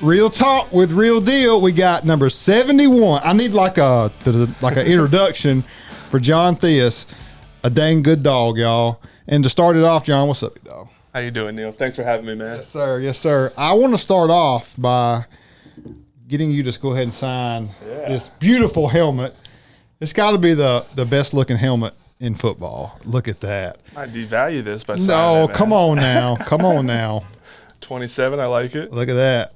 Real talk with real deal. We got number 71. I need like an introduction for John THEUS, a dang good dog, y'all. And to start it off, John, what's up, you dog? How you doing, Neal? Thanks for having me, man. Yes, sir. Yes, sir. I want to start off by getting you to go ahead and sign this beautiful helmet. It's got to be the best looking helmet in football. Look at that. I devalue this by No, signing it, man. come on now. Come on now. 27, I like it. Look at that.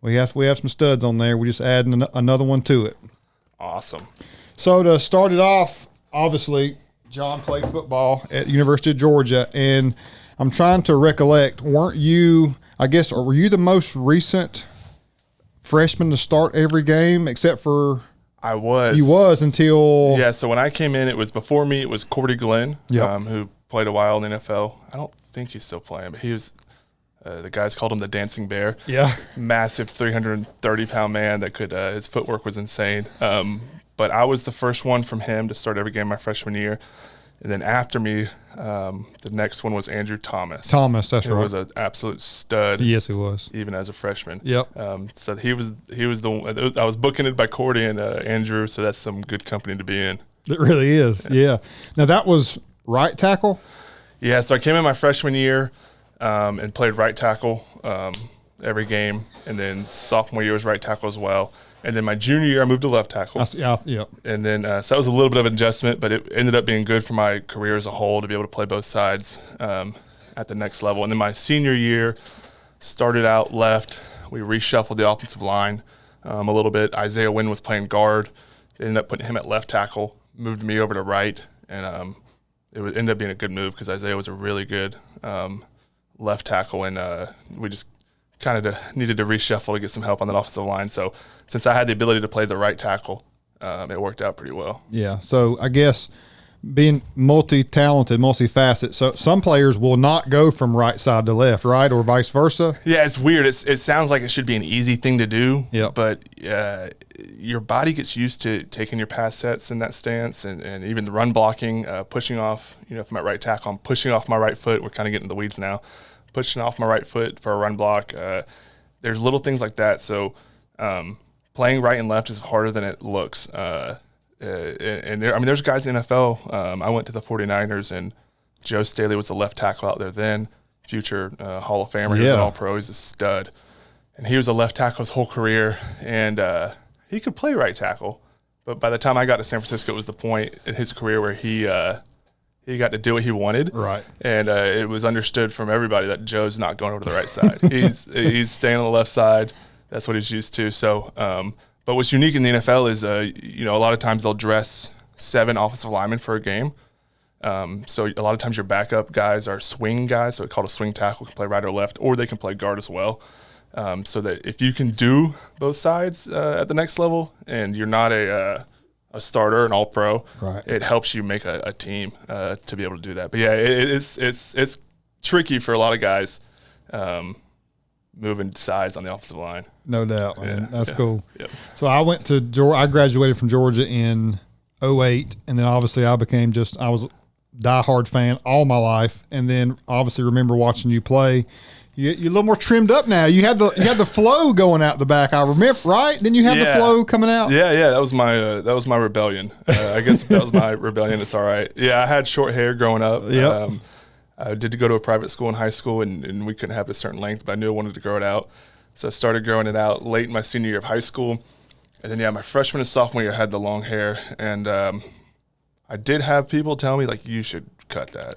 We have some studs on there. We're just adding another one to it. Awesome. So to start it off, obviously, John played football at University of Georgia, and I'm trying to recollect, weren't you, I guess, or were you the most recent freshman to start every game except for I was. You was until Yeah, so when I came in, it was before me, it was Cordy Glenn, Yep. who played a while in the NFL. I don't think he's still playing, but he was the guys called him the Dancing Bear. Yeah. Massive 330-pound man that could his footwork was insane. But I was the first one from him to start every game my freshman year. And then after me, the next one was Andrew Thomas. That's He right. was an absolute stud. Yes, he was. Even as a freshman. Yep. So he was the one. I was bookended by Cordy and Andrew, so that's some good company to be in. It really is. Yeah. Now that was right tackle. Yeah, so I came in my freshman year and played right tackle every game, and then sophomore year was right tackle as well. And then my junior year, I moved to left tackle. Yeah. And then so that was a little bit of an adjustment, but it ended up being good for my career as a whole to be able to play both sides at the next level. And then my senior year started out left. We reshuffled the offensive line a little bit. Isaiah Wynn was playing guard. They ended up putting him at left tackle, moved me over to right, and ended up being a good move because Isaiah was a really good left tackle, and we just kind of needed to reshuffle to get some help on that offensive line. So since I had the ability to play the right tackle, it worked out pretty well. Yeah. So I guess being multi-talented, multifaceted, so some players will not go from right side to left, right, or vice versa. Yeah, it's weird. It sounds like it should be an easy thing to do, Yep. but your body gets used to taking your pass sets in that stance, and even the run blocking, pushing off, if I'm at right tackle, I'm pushing off my right foot. We're kind of getting in the weeds now. Pushing off my right foot for a run block. There's little things like that. So playing right and left is harder than it looks. There's guys in the NFL. I went to the 49ers, and Joe Staley was the left tackle out there then, future Hall of Famer. He was an All-Pro. He's a stud. And he was a left tackle his whole career, and he could play right tackle. But by the time I got to San Francisco, it was the point in his career where he got to do what he wanted, Right. And it was understood from everybody that Joe's not going over to the right side. He's staying on the left side. That's what he's used to. So, but what's unique in the NFL is, a lot of times they'll dress 7 offensive linemen for a game. So a lot of times your backup guys are swing guys, so it's called a swing tackle, can play right or left, or they can play guard as well. So that if you can do both sides at the next level, and you're not a starter, an all-pro, Right. It helps you make a team to be able to do that. But yeah, it's tricky for a lot of guys moving sides on the offensive line. No doubt, man. That's cool. Yep. So I graduated from Georgia in 2008, and then obviously I was a diehard fan all my life, and then obviously remember watching you play. You're a little more trimmed up now. You had the flow going out the back. I remember, right? Then you had the flow coming out. Yeah. That was my rebellion. I guess that was my rebellion. It's all right. Yeah, I had short hair growing up. Yep. I did go to a private school in high school, and we couldn't have a certain length, but I knew I wanted to grow it out. So I started growing it out late in my senior year of high school. And then, my freshman and sophomore year, I had the long hair. And I did have people tell me, like, you should cut that.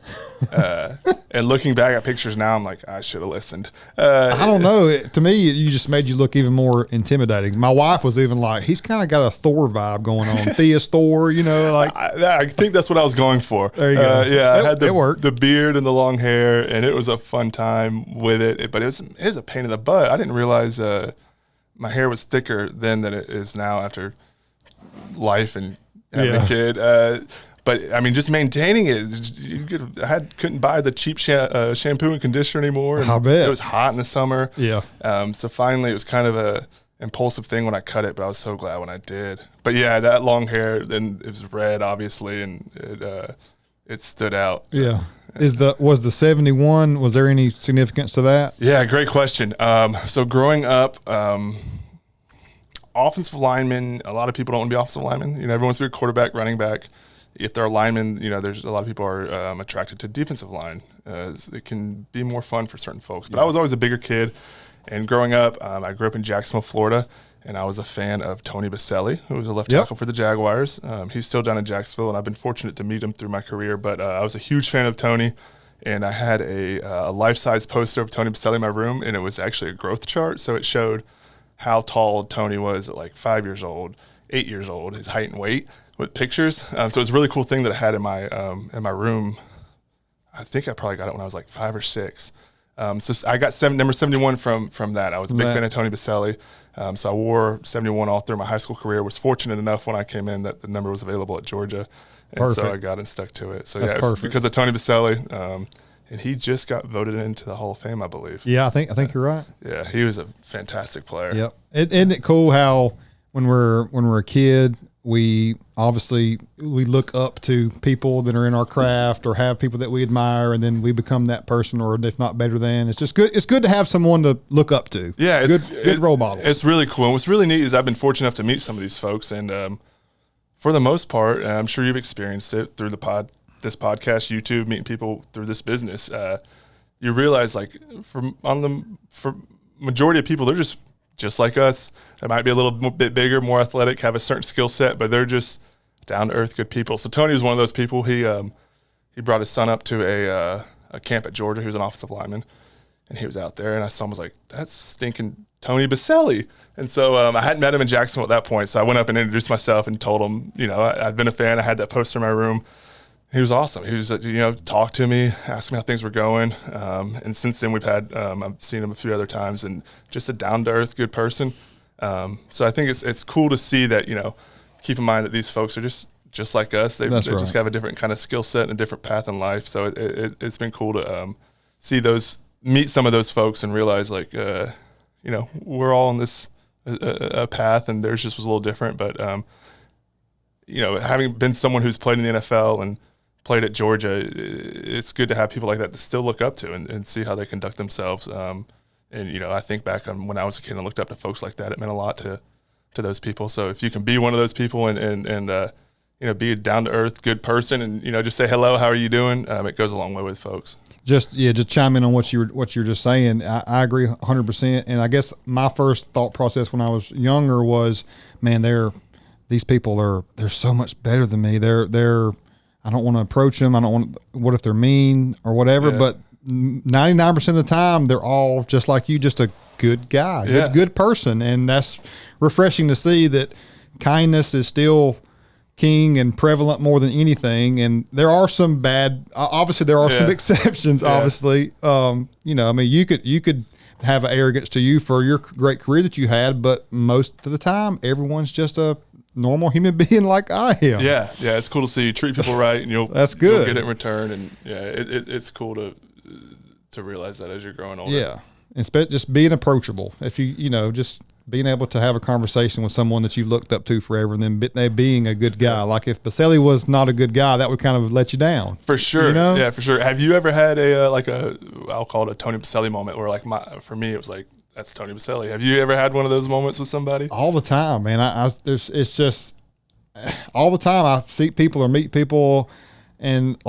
And looking back at pictures now, I'm like, I should have listened. I don't know. To me, you just made you look even more intimidating. My wife was even like, he's kind of got a Thor vibe going on. THEUS Thor, like. I think that's what I was going for. There you go. I had it worked. the beard and the long hair, and it was a fun time with it. But it was a pain in the butt. I didn't realize my hair was thicker then than it is now after life and having a kid. But just maintaining it, couldn't buy the cheap shampoo and conditioner anymore. And I bet. It was hot in the summer. Yeah. So finally, it was kind of a impulsive thing when I cut it, but I was so glad when I did. But yeah, that long hair, then it was red, obviously, and it stood out. Yeah. Was the 71? Was there any significance to that? Yeah, great question. So growing up, offensive linemen, a lot of people don't want to be offensive linemen. Everyone wants to be a quarterback, running back. If they're a lineman, there's a lot of people are attracted to defensive line. It can be more fun for certain folks. But I was always a bigger kid. And growing up, I grew up in Jacksonville, Florida, and I was a fan of Tony Baselli, who was a left tackle for the Jaguars. He's still down in Jacksonville, and I've been fortunate to meet him through my career. But I was a huge fan of Tony, and I had a life-size poster of Tony Baselli in my room, and it was actually a growth chart. So it showed how tall Tony was at like 5 years old, 8 years old, his height and weight, with pictures. So it was a really cool thing that I had in my room. I think I probably got it when I was like 5 or 6. So I got number 71 from that. I was a big fan of Tony Baselli. So I wore 71 all through my high school career. Was fortunate enough when I came in that the number was available at Georgia. And so I got and stuck to it. So it was because of Tony Baselli. And he just got voted into the Hall of Fame, I believe. Yeah, I think you're right. Yeah, he was a fantastic player. Yep. Isn't it cool how when we're a kid, we look up to people that are in our craft or have people that we admire, and then we become that person, or if not better than. It's just good. It's good to have someone to look up to. Yeah, good role models. It's really cool. And what's really neat is I've been fortunate enough to meet some of these folks, and for the most part, and I'm sure you've experienced it through this podcast, YouTube, meeting people through this business. You realize, like, for majority of people, they're just like us. They might be a little bit bigger, more athletic, have a certain skill set, but they're just down to earth, good people. So Tony was one of those people. He brought his son up to a camp at Georgia. He was an offensive lineman, and he was out there, and I saw him, was like, that's stinking Tony Baselli. And so I hadn't met him in Jacksonville at that point, so I went up and introduced myself and told him, I'd been a fan. I had that poster in my room. He was awesome. He was, talked to me, asked me how things were going. And since then I've seen him a few other times, and just a down-to-earth, good person. So I think it's cool to see that, keep in mind that these folks are just like us. They just have a different kind of skill set and a different path in life. So it's been cool to meet some of those folks and realize, like, we're all on this a path, and theirs just was a little different. But, having been someone who's played in the NFL and played at Georgia, it's good to have people like that to still look up to and see how they conduct themselves. And, I think back on when I was a kid and looked up to folks like that, it meant a lot to those people. So if you can be one of those people and be a down-to-earth, good person and, just say hello, how are you doing? It goes a long way with folks. Just chime in on what you're just saying. I agree 100%. And I guess my first thought process when I was younger was, man, these people they're so much better than me. I don't want to approach them. I don't want. What if they're mean or whatever? Yeah. But 99% of the time, they're all just like you, just a good guy, good person, and that's refreshing to see that kindness is still king and prevalent more than anything. And there are some obviously there are some exceptions. Yeah. Obviously, you could have an arrogance to you for your great career that you had, but most of the time, everyone's just a normal human being like I am. Yeah, it's cool to see you treat people right, and you'll get it in return, and it's cool to realize that as you're growing older. Yeah, and just being approachable. If just being able to have a conversation with someone that you've looked up to forever, and then they being a good guy. Like if Baselli was not a good guy, that would kind of let you down. For sure. Yeah, for sure. Have you ever had I'll call it a Tony Baselli moment, where for me it was like, that's Tony Baselli. Have you ever had one of those moments with somebody? All the time, man. It's just all the time I see people or meet people, and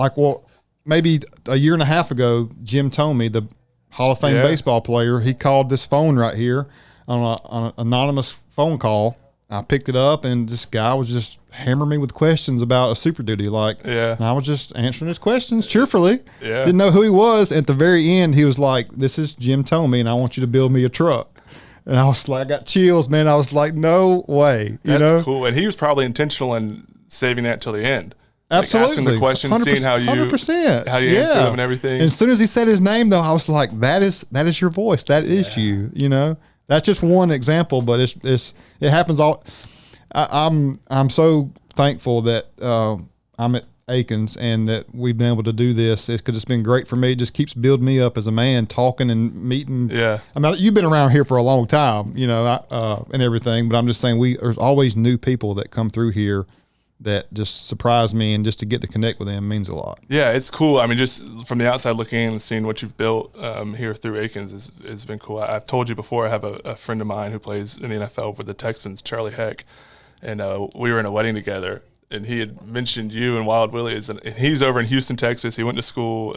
maybe a year and a half ago, Jim Thome, the Hall of Fame baseball player, he called this phone right here on an anonymous phone call. I picked it up, and this guy was just hammering me with questions about a Super Duty. And I was just answering his questions cheerfully. Yeah. Didn't know who he was. At the very end, he was like, "This is Jim Thome, and I want you to build me a truck." And I was like, I got chills, man. I was like, no way. That's cool. And he was probably intentional in saving that till the end. Absolutely. Asking the questions, seeing how you 100%. How you answer them and everything. And as soon as he said his name, though, I was like, that is your voice. That is you, That's just one example, but it happens all. I'm so thankful that I'm at Akins and that we've been able to do this, because it's been great for me. It just keeps building me up as a man, talking and meeting. Yeah. I mean, you've been around here for a long time, and everything, but I'm just saying there's always new people that come through here that just surprised me, and just to get to connect with them means a lot. Yeah, it's cool. I mean, just from the outside looking in and seeing what you've built here through Akins has been cool. I've told you before, I have a friend of mine who plays in the NFL for the Texans, Charlie Heck, and we were in a wedding together, and he had mentioned you and Wild Willies, and he's over in Houston, Texas. He went to school,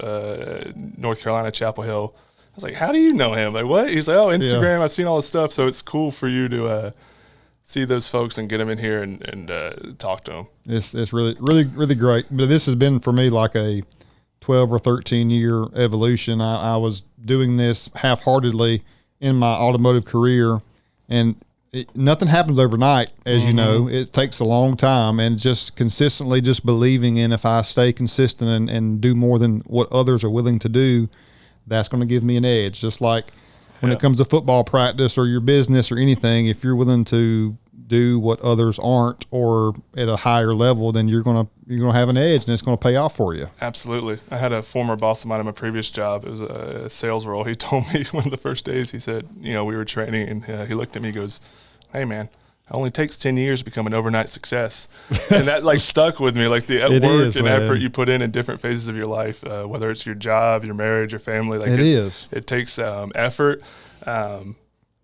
North Carolina, Chapel Hill. I was like, how do you know him? Like, what? He's like, oh, Instagram. Yeah. I've seen all this stuff. So it's cool for you to see those folks and get them in here and talk to them. It's really, really, really great. But this has been for me like a 12 or 13 year evolution. I was doing this half-heartedly in my automotive career, and nothing happens overnight, as you know. It takes a long time, and just consistently just believing in, if I stay consistent and do more than what others are willing to do, that's going to give me an edge. Just like when it comes to football practice or your business or anything, if you're willing to do what others aren't, or at a higher level, then you're gonna have an edge, and it's gonna pay off for you. Absolutely. I had a former boss of mine in my previous job. It was a sales role. He told me one of the first days, he said, we were training, and he looked at me, he goes, "Hey man, it only takes 10 years to become an overnight success." And that like stuck with me, like the work and effort you put in different phases of your life, whether it's your job, your marriage, your family. Like it takes effort.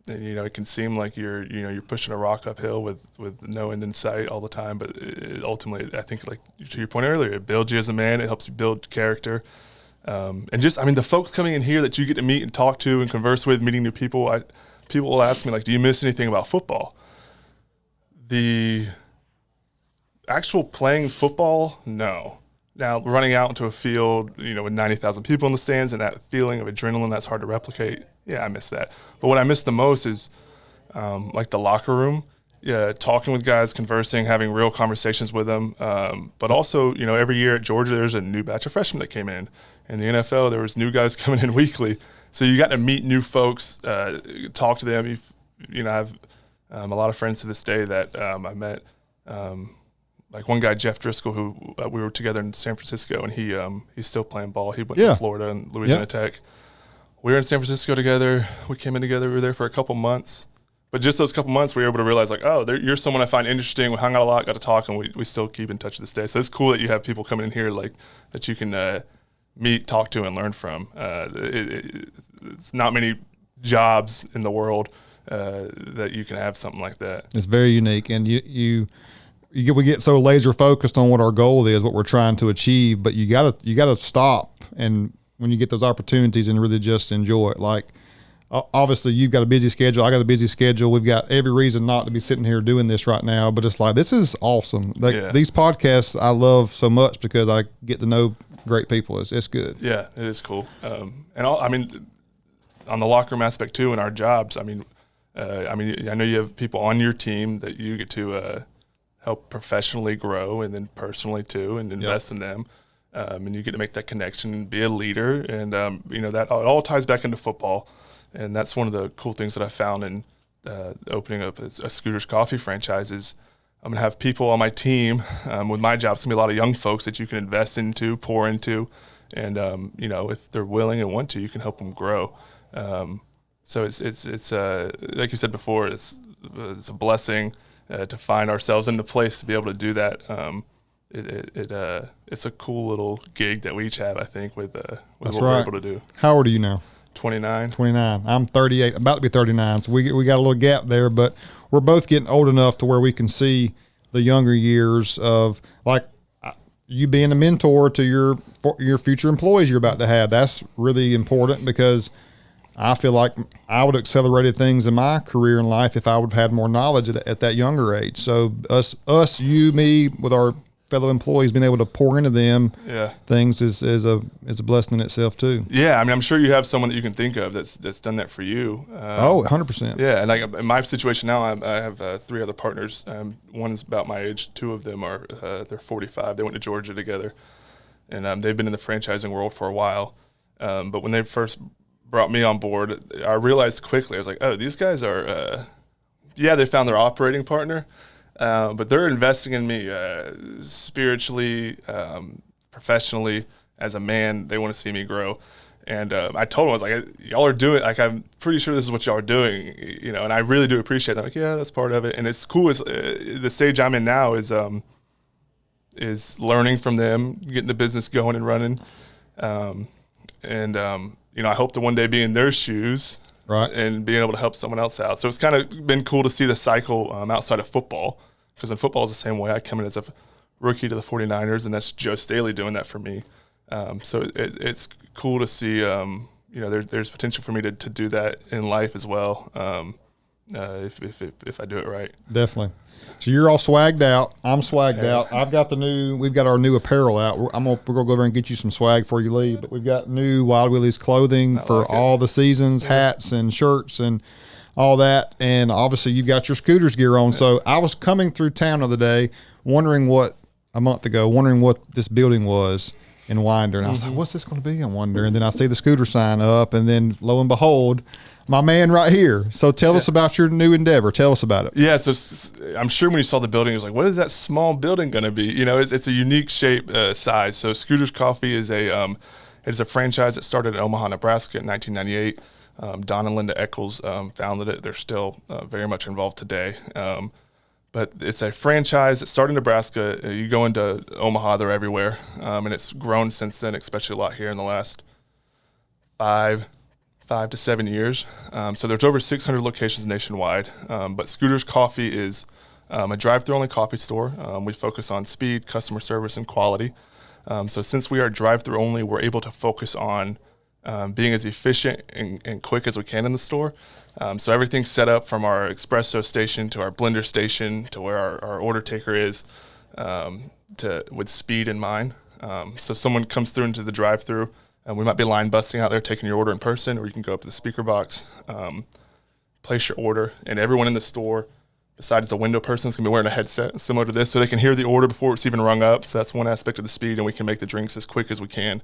And, it can seem like you're pushing a rock uphill with no end in sight all the time. But ultimately, I think, like to your point earlier, it builds you as a man. It helps you build character. And just, the folks coming in here that you get to meet and talk to and converse with, meeting new people, people will ask me, like, do you miss anything about football? The actual playing football, no. Now, running out into a field, with 90,000 people in the stands and that feeling of adrenaline that's hard to replicate, yeah, I miss that. But what I miss the most is like the locker room, talking with guys, conversing, having real conversations with them. But also, every year at Georgia, there's a new batch of freshmen that came in. In the NFL, there was new guys coming in weekly. So you got to meet new folks, talk to them. I have a lot of friends to this day that I met. Like one guy, Jeff Driscoll, who we were together in San Francisco, and he's still playing ball. He went to Florida and Louisiana Tech. We were in San Francisco together. We came in together. We were there for a couple months. But just those couple months, we were able to realize, like, oh, you're someone I find interesting. We hung out a lot, got to talk, and we still keep in touch to this day. So it's cool that you have people coming in here like that you can meet, talk to, and learn from. It's not many jobs in the world that you can have something like that. It's very unique, and we get so laser focused on what our goal is, what we're trying to achieve, but you gotta stop, and when you get those opportunities, and really just enjoy it. Like, obviously you've got a busy schedule, I got a busy schedule, we've got every reason not to be sitting here doing this right now, but it's like, this is awesome. Like these podcasts I love so much because I get to know great people. It's good. Yeah, it is cool. On the locker room aspect too, in our jobs, I know you have people on your team that you get to help professionally grow, and then personally too, and invest in them. And you get to make that connection and be a leader. And, that it all ties back into football. And that's one of the cool things that I found in opening up a Scooter's Coffee franchise is I'm going to have people on my team with my job. It's going to be a lot of young folks that you can invest into, pour into. And, if they're willing and want to, you can help them grow. So it's like you said before, it's a blessing to find ourselves in the place to be able to do that. It's a cool little gig that we each have, I think, with what we're able to do. How old are you now? 29. 29. I'm 38, about to be 39. So we got a little gap there, but we're both getting old enough to where we can see the younger years of, like, you being a mentor to your future employees you're about to have. That's really important, because I feel like I would have accelerated things in my career and life if I would have had more knowledge at that younger age. So us, you, me, with our fellow employees, being able to pour into them things is a blessing in itself too. Yeah, I'm sure you have someone that you can think of that's done that for you. 100%. Yeah, and like in my situation now, I have 3 other partners. One is about my age. 2 of them are they're 45. They went to Georgia together, and they've been in the franchising world for a while. But when they first brought me on board, I realized quickly, I was like, oh, these guys are, they found their operating partner, but they're investing in me spiritually, professionally, as a man. They want to see me grow. And I told them, I was like, y'all are doing, like, I'm pretty sure this is what y'all are doing, and I really do appreciate that. I'm like, yeah, that's part of it. And it's cool. The stage I'm in now is is learning from them, getting the business going and running. I hope to one day be in their shoes, right, and being able to help someone else out. So it's kind of been cool to see the cycle outside of football, because in football is the same way. I come in as a rookie to the 49ers, and that's Joe Staley doing that for me. So it's cool to see, there's potential for me to do that in life as well, if I do it right. Definitely. So you're all swagged out. I'm swagged out. We've got our new apparel out. We're gonna go over and get you some swag before you leave. But we've got new Wild Willies clothing for all the seasons, hats and shirts and all that. And obviously you've got your Scooters gear on. So I was coming through town the other day, wondering what this building was in Winder. And I was like, what's this going to be in Winder? And then I see the Scooter sign up, and then lo and behold, my man right here. So tell us about your new endeavor. Tell us about it. Yeah, so I'm sure when you saw the building, it was like, what is that small building going to be? It's a unique shape, size. So Scooters Coffee is it is a franchise that started in Omaha, Nebraska in 1998. Don and Linda Eccles founded it. They're still very much involved today. But it's a franchise that started in Nebraska. You go into Omaha, they're everywhere. And it's grown since then, especially a lot here in the last 5 to 7 years. So there's over 600 locations nationwide. But Scooters Coffee is a drive-through only coffee store. We focus on speed, customer service, and quality. So since we are drive-through only, we're able to focus on being as efficient and quick as we can in the store. So everything's set up from our espresso station to our blender station to where our order taker is, with speed in mind. So someone comes through into the drive-through, and we might be line busting out there taking your order in person, or you can go up to the speaker box, place your order, and everyone in the store, besides the window person, is going to be wearing a headset similar to this, so they can hear the order before it's even rung up. So that's one aspect of the speed, and we can make the drinks as quick as we can.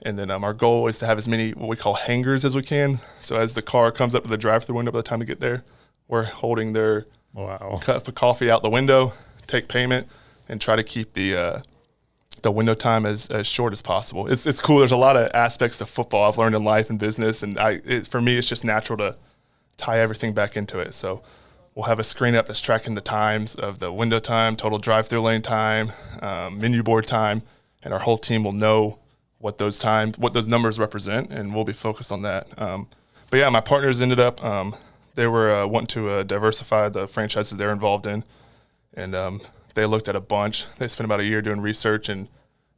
And then our goal is to have as many what we call hangers as we can. So as the car comes up to the drive-through window by the time to get there, we're holding their cup of coffee out the window, take payment, and try to keep the window time as short as possible. It's cool. There's a lot of aspects of football I've learned in life and business, and for me, it's just natural to tie everything back into it. So we'll have a screen up that's tracking the times of the window time, total drive-through lane time, menu board time, and our whole team will know what those numbers represent, and we'll be focused on that. But yeah, my partners ended up, they were wanting to diversify the franchises they're involved in, and they looked at a bunch. They spent about a year doing research and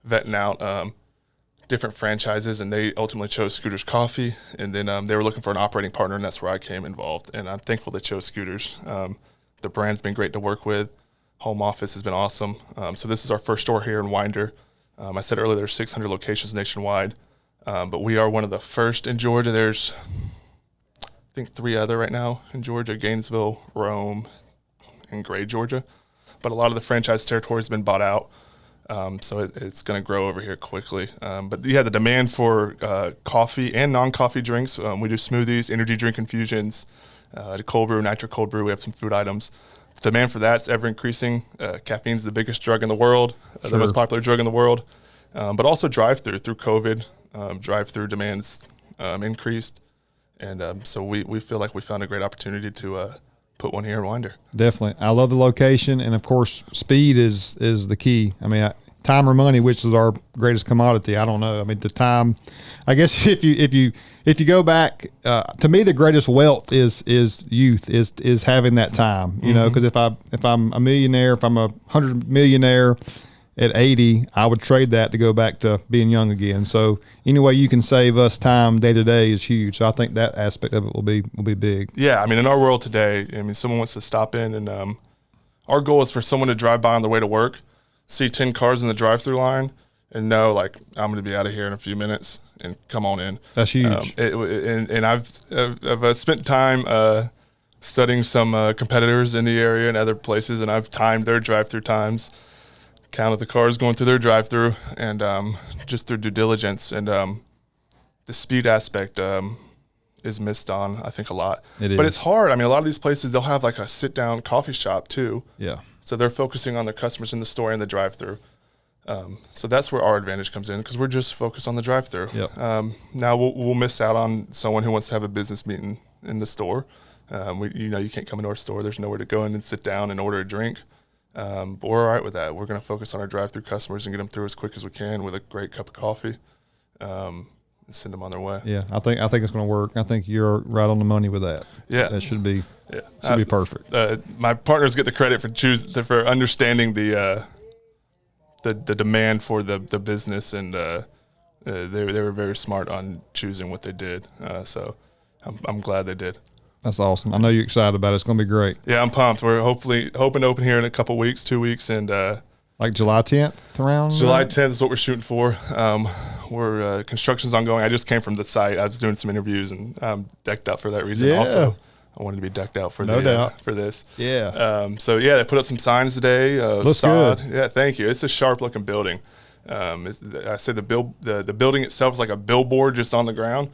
vetting out different franchises, and they ultimately chose Scooters Coffee, and then they were looking for an operating partner, and that's where I came involved, and I'm thankful they chose Scooters. The brand's been great to work with. Home office has been awesome. So this is our first store here in Winder. I said earlier there's 600 locations nationwide, but we are one of the first in Georgia. There's, I think, 3 other right now in Georgia: Gainesville, Rome, and Gray, Georgia. But a lot of the franchise territory has been bought out, so it's going to grow over here quickly. But yeah, the demand for coffee and non-coffee drinks. We do smoothies, energy drink infusions, cold brew, nitro cold brew. We have some food items. The demand for that's ever increasing. Caffeine's the biggest drug in the world, the most popular drug in the world, but also drive-through. Through COVID, drive-through demands increased, and so we feel like we found a great opportunity to put one here in Winder. Definitely. I love the location, and of course, speed is the key. I mean, time or money, which is our greatest commodity. I don't know. I mean, the time. I guess if you go back, to me, the greatest wealth is youth, is having that time. You know, because if I'm a millionaire, if I'm 100 millionaire at 80, I would trade that to go back to being young again. So any way you can save us time day to day is huge. So I think that aspect of it will be big. Yeah, I mean, in our world today, I mean, someone wants to stop in, and our goal is for someone to drive by on the way to work, see 10 cars in the drive-through line, and know, like, I'm going to be out of here in a few minutes and come on in. That's huge. And I've spent time studying some competitors in the area and other places, and I've timed their drive-through times, counted the cars going through their drive-through, and just through due diligence. And the speed aspect is missed on, I think, a lot. It is. But it's hard. I mean, a lot of these places, they'll have like a sit-down coffee shop too. Yeah. So they're focusing on their customers in the store and the drive-through. So that's where our advantage comes in, because we're just focused on the drive-through. Yep. Now we'll miss out on someone who wants to have a business meeting in the store. You can't come into our store. There's nowhere to go in and sit down and order a drink. But we're all right with that. We're going to focus on our drive-through customers and get them through as quick as we can with a great cup of coffee, and send them on their way. Yeah, I think it's going to work. I think you're right on the money with that. Yeah, that should be be perfect. My partners get the credit for understanding the demand for the business, and they were very smart on choosing what they did. So I'm glad they did. That's awesome. I know you're excited about it. It's going to be great. Yeah, I'm pumped. We're hoping to open here in a couple weeks, 2 weeks, and like July 10th around. July 10th is what we're shooting for. We're construction's ongoing. I just came from the site. I was doing some interviews, and I'm decked out for that reason. Yeah. Also, I wanted to be decked out for for this. Yeah. So yeah, they put up some signs today. Looks sod. good. Yeah, thank you. It's a sharp looking building. I said the building itself is like a billboard just on the ground.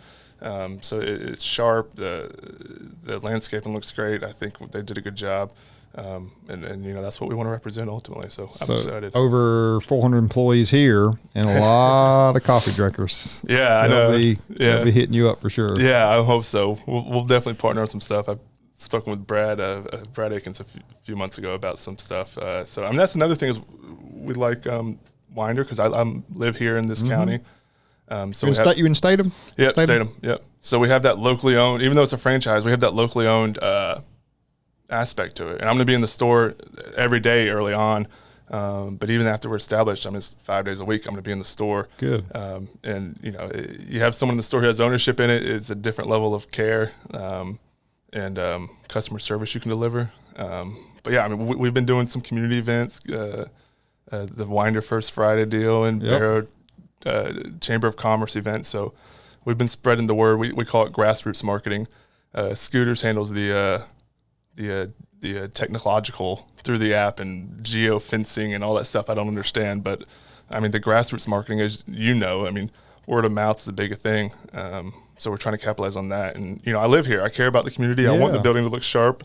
So it's sharp. The landscaping looks great. I think they did a good job. And that's what we want to represent ultimately. So I'm excited. Over 400 employees here and a lot of coffee drinkers. Yeah, I know. They'll be hitting you up for sure. Yeah, I hope so. We'll definitely partner on some stuff. I've spoken with Brad Akins a few months ago about some stuff. So I mean, that's another thing is we like Winder because I live here in this county. So you in Statham? Yep, Statham. Yep. So we have that locally owned, even though it's a franchise, we have that locally owned aspect to it. And I'm going to be in the store every day early on. But even after we're established, I'm just 5 days a week, I'm going to be in the store. Good. And you have someone in the store who has ownership in it. It's a different level of care and customer service you can deliver. But yeah, I mean, we've been doing some community events, the Winder First Friday deal and Barrow Chamber of Commerce event. So we've been spreading the word. We call it grassroots marketing. Scooters handles the technological through the app and geo fencing and all that stuff I don't understand. But I mean, the grassroots marketing is, I mean, word of mouth is a big thing. So we're trying to capitalize on that. And, I live here. I care about the community. I want the building to look sharp.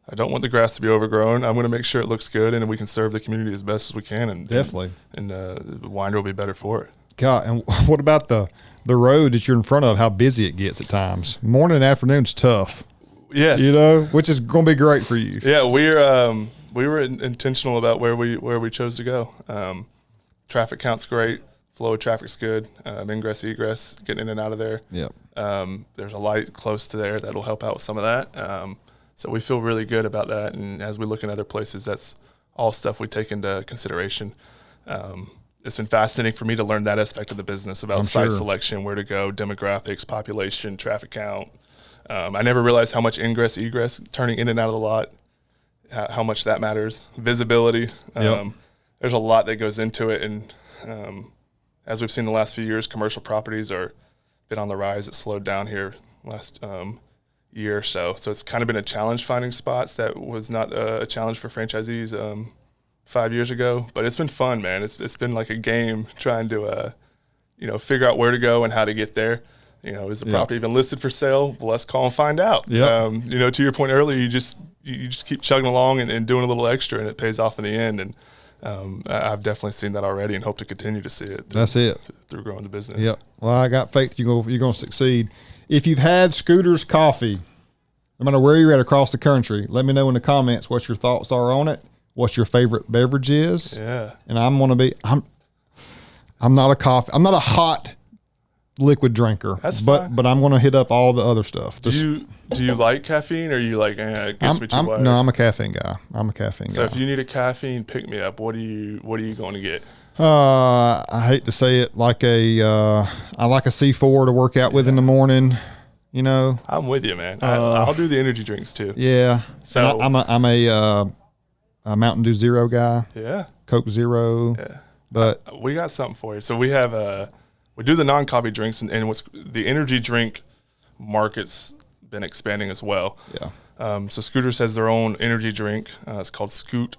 I don't want the grass to be overgrown. I'm going to make sure it looks good and we can serve the community as best as we can. And definitely. And the Winder will be better for it. God, and what about the road that you're in front of, how busy it gets at times? Morning and afternoon's tough. Yes. Which is going to be great for you. Yeah, we were intentional about where we chose to go. Traffic count's great. Flow of traffic's good. Ingress, egress, getting in and out of there. Yep. There's a light close to there that'll help out with some of that. So we feel really good about that. And as we look in other places, that's all stuff we take into consideration. It's been fascinating for me to learn that aspect of the business about site selection, where to go, demographics, population, traffic count. I never realized how much ingress, egress, turning in and out of the lot, how much that matters. Visibility. There's a lot that goes into it. And as we've seen the last few years, commercial properties are been on the rise. It slowed down here last year or so. So it's kind of been a challenge finding spots that was not a challenge for franchisees 5 years ago. But it's been fun, man. It's been like a game trying to figure out where to go and how to get there. Is the property even listed for sale? Well, let's call and find out. To your point earlier, you just keep chugging along and doing a little extra, and it pays off in the end. And I've definitely seen that already, and hope to continue to see it. Through growing the business. Yep. Well, I got faith you're going to succeed. If you've had Scooter's coffee, no matter where you're at across the country, let me know in the comments what your thoughts are on it. What your favorite beverage is. Yeah. And I'm not a hot liquid drinker. That's fine. But I'm going to hit up all the other stuff. Do you like caffeine, or are you like, it gets me too wired? No, I'm a caffeine guy. So if you need a caffeine pick me up, what are you going to get? I hate to say it, I like a C4 to work out with in the morning. I'm with you, man. I'll do the energy drinks too. Yeah. So I'm a Mountain Dew Zero guy. Yeah. Coke Zero. Yeah. But we got something for you. So we have we do the non-coffee drinks, and what's the energy drink market's been expanding as well. Yeah. So Scooters has their own energy drink. It's called Scoot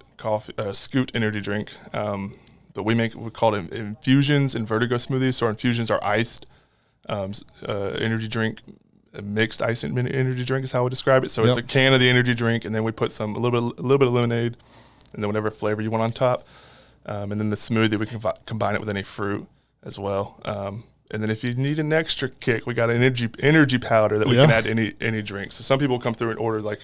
energy drink. But we call it infusions and vertigo smoothies. So our infusions are iced energy drink, mixed iced energy drink is how we describe it. So it's a can of the energy drink, and then we put a little bit of lemonade, and then whatever flavor you want on top. And then the smoothie, we can combine it with any fruit as well. And then if you need an extra kick, we got an energy powder that we can add any drink. So some people come through and order like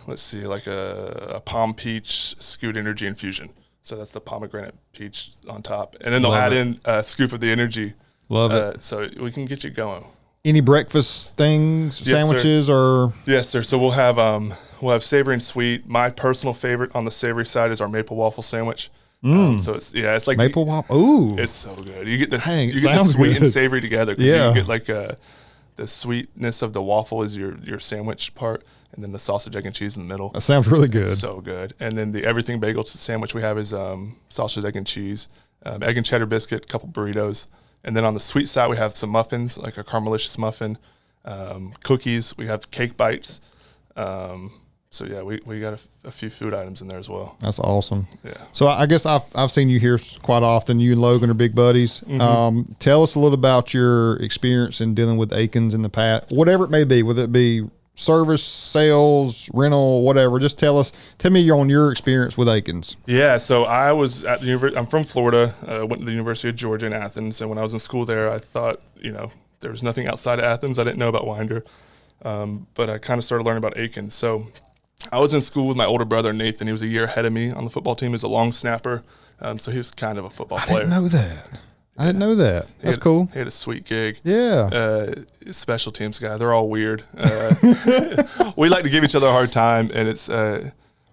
let's see, like a palm peach Scoot Energy infusion. So that's the pomegranate peach on top. And then they'll add in a scoop of the energy. Love it. So we can get you going. Any breakfast things, Yes, sandwiches, sir. or? Yes, sir. So we'll have savory and sweet. My personal favorite on the savory side is our maple waffle sandwich. So it's like Maple waffle. Ooh, it's so good. You get this, Dang, you get the sweet good. and savory together. Yeah. You get like the sweetness of the waffle is your sandwich part, and then the sausage, egg, and cheese in the middle. that sounds really good. It's so good. And then the everything bagel sandwich we have is sausage, egg, and cheese, egg and cheddar biscuit, a couple burritos. And then on the sweet side, we have some muffins, like a caramelicious muffin, cookies. We have cake bites. So yeah, we got a few food items in there as well. That's awesome. Yeah. So I guess I've seen you here quite often. You and Logan are big buddies. Mm-hmm. Tell us a little about your experience in dealing with Akins in the past, whatever it may be, whether it be service, sales, rental, whatever. Just tell me on your experience with Akins. Yeah, so I was at the university. I'm from Florida. Went to the University of Georgia in Athens, and when I was in school there, I thought, there was nothing outside of Athens. I didn't know about Winder, but I kind of started learning about Akins. So I was in school with my older brother Nathan. He was a year ahead of me on the football team. He was a long snapper, so he was kind of a football player. I didn't know that. That's cool. He had a sweet gig. Yeah. Special teams guy. They're all weird. We like to give each other a hard time, and it's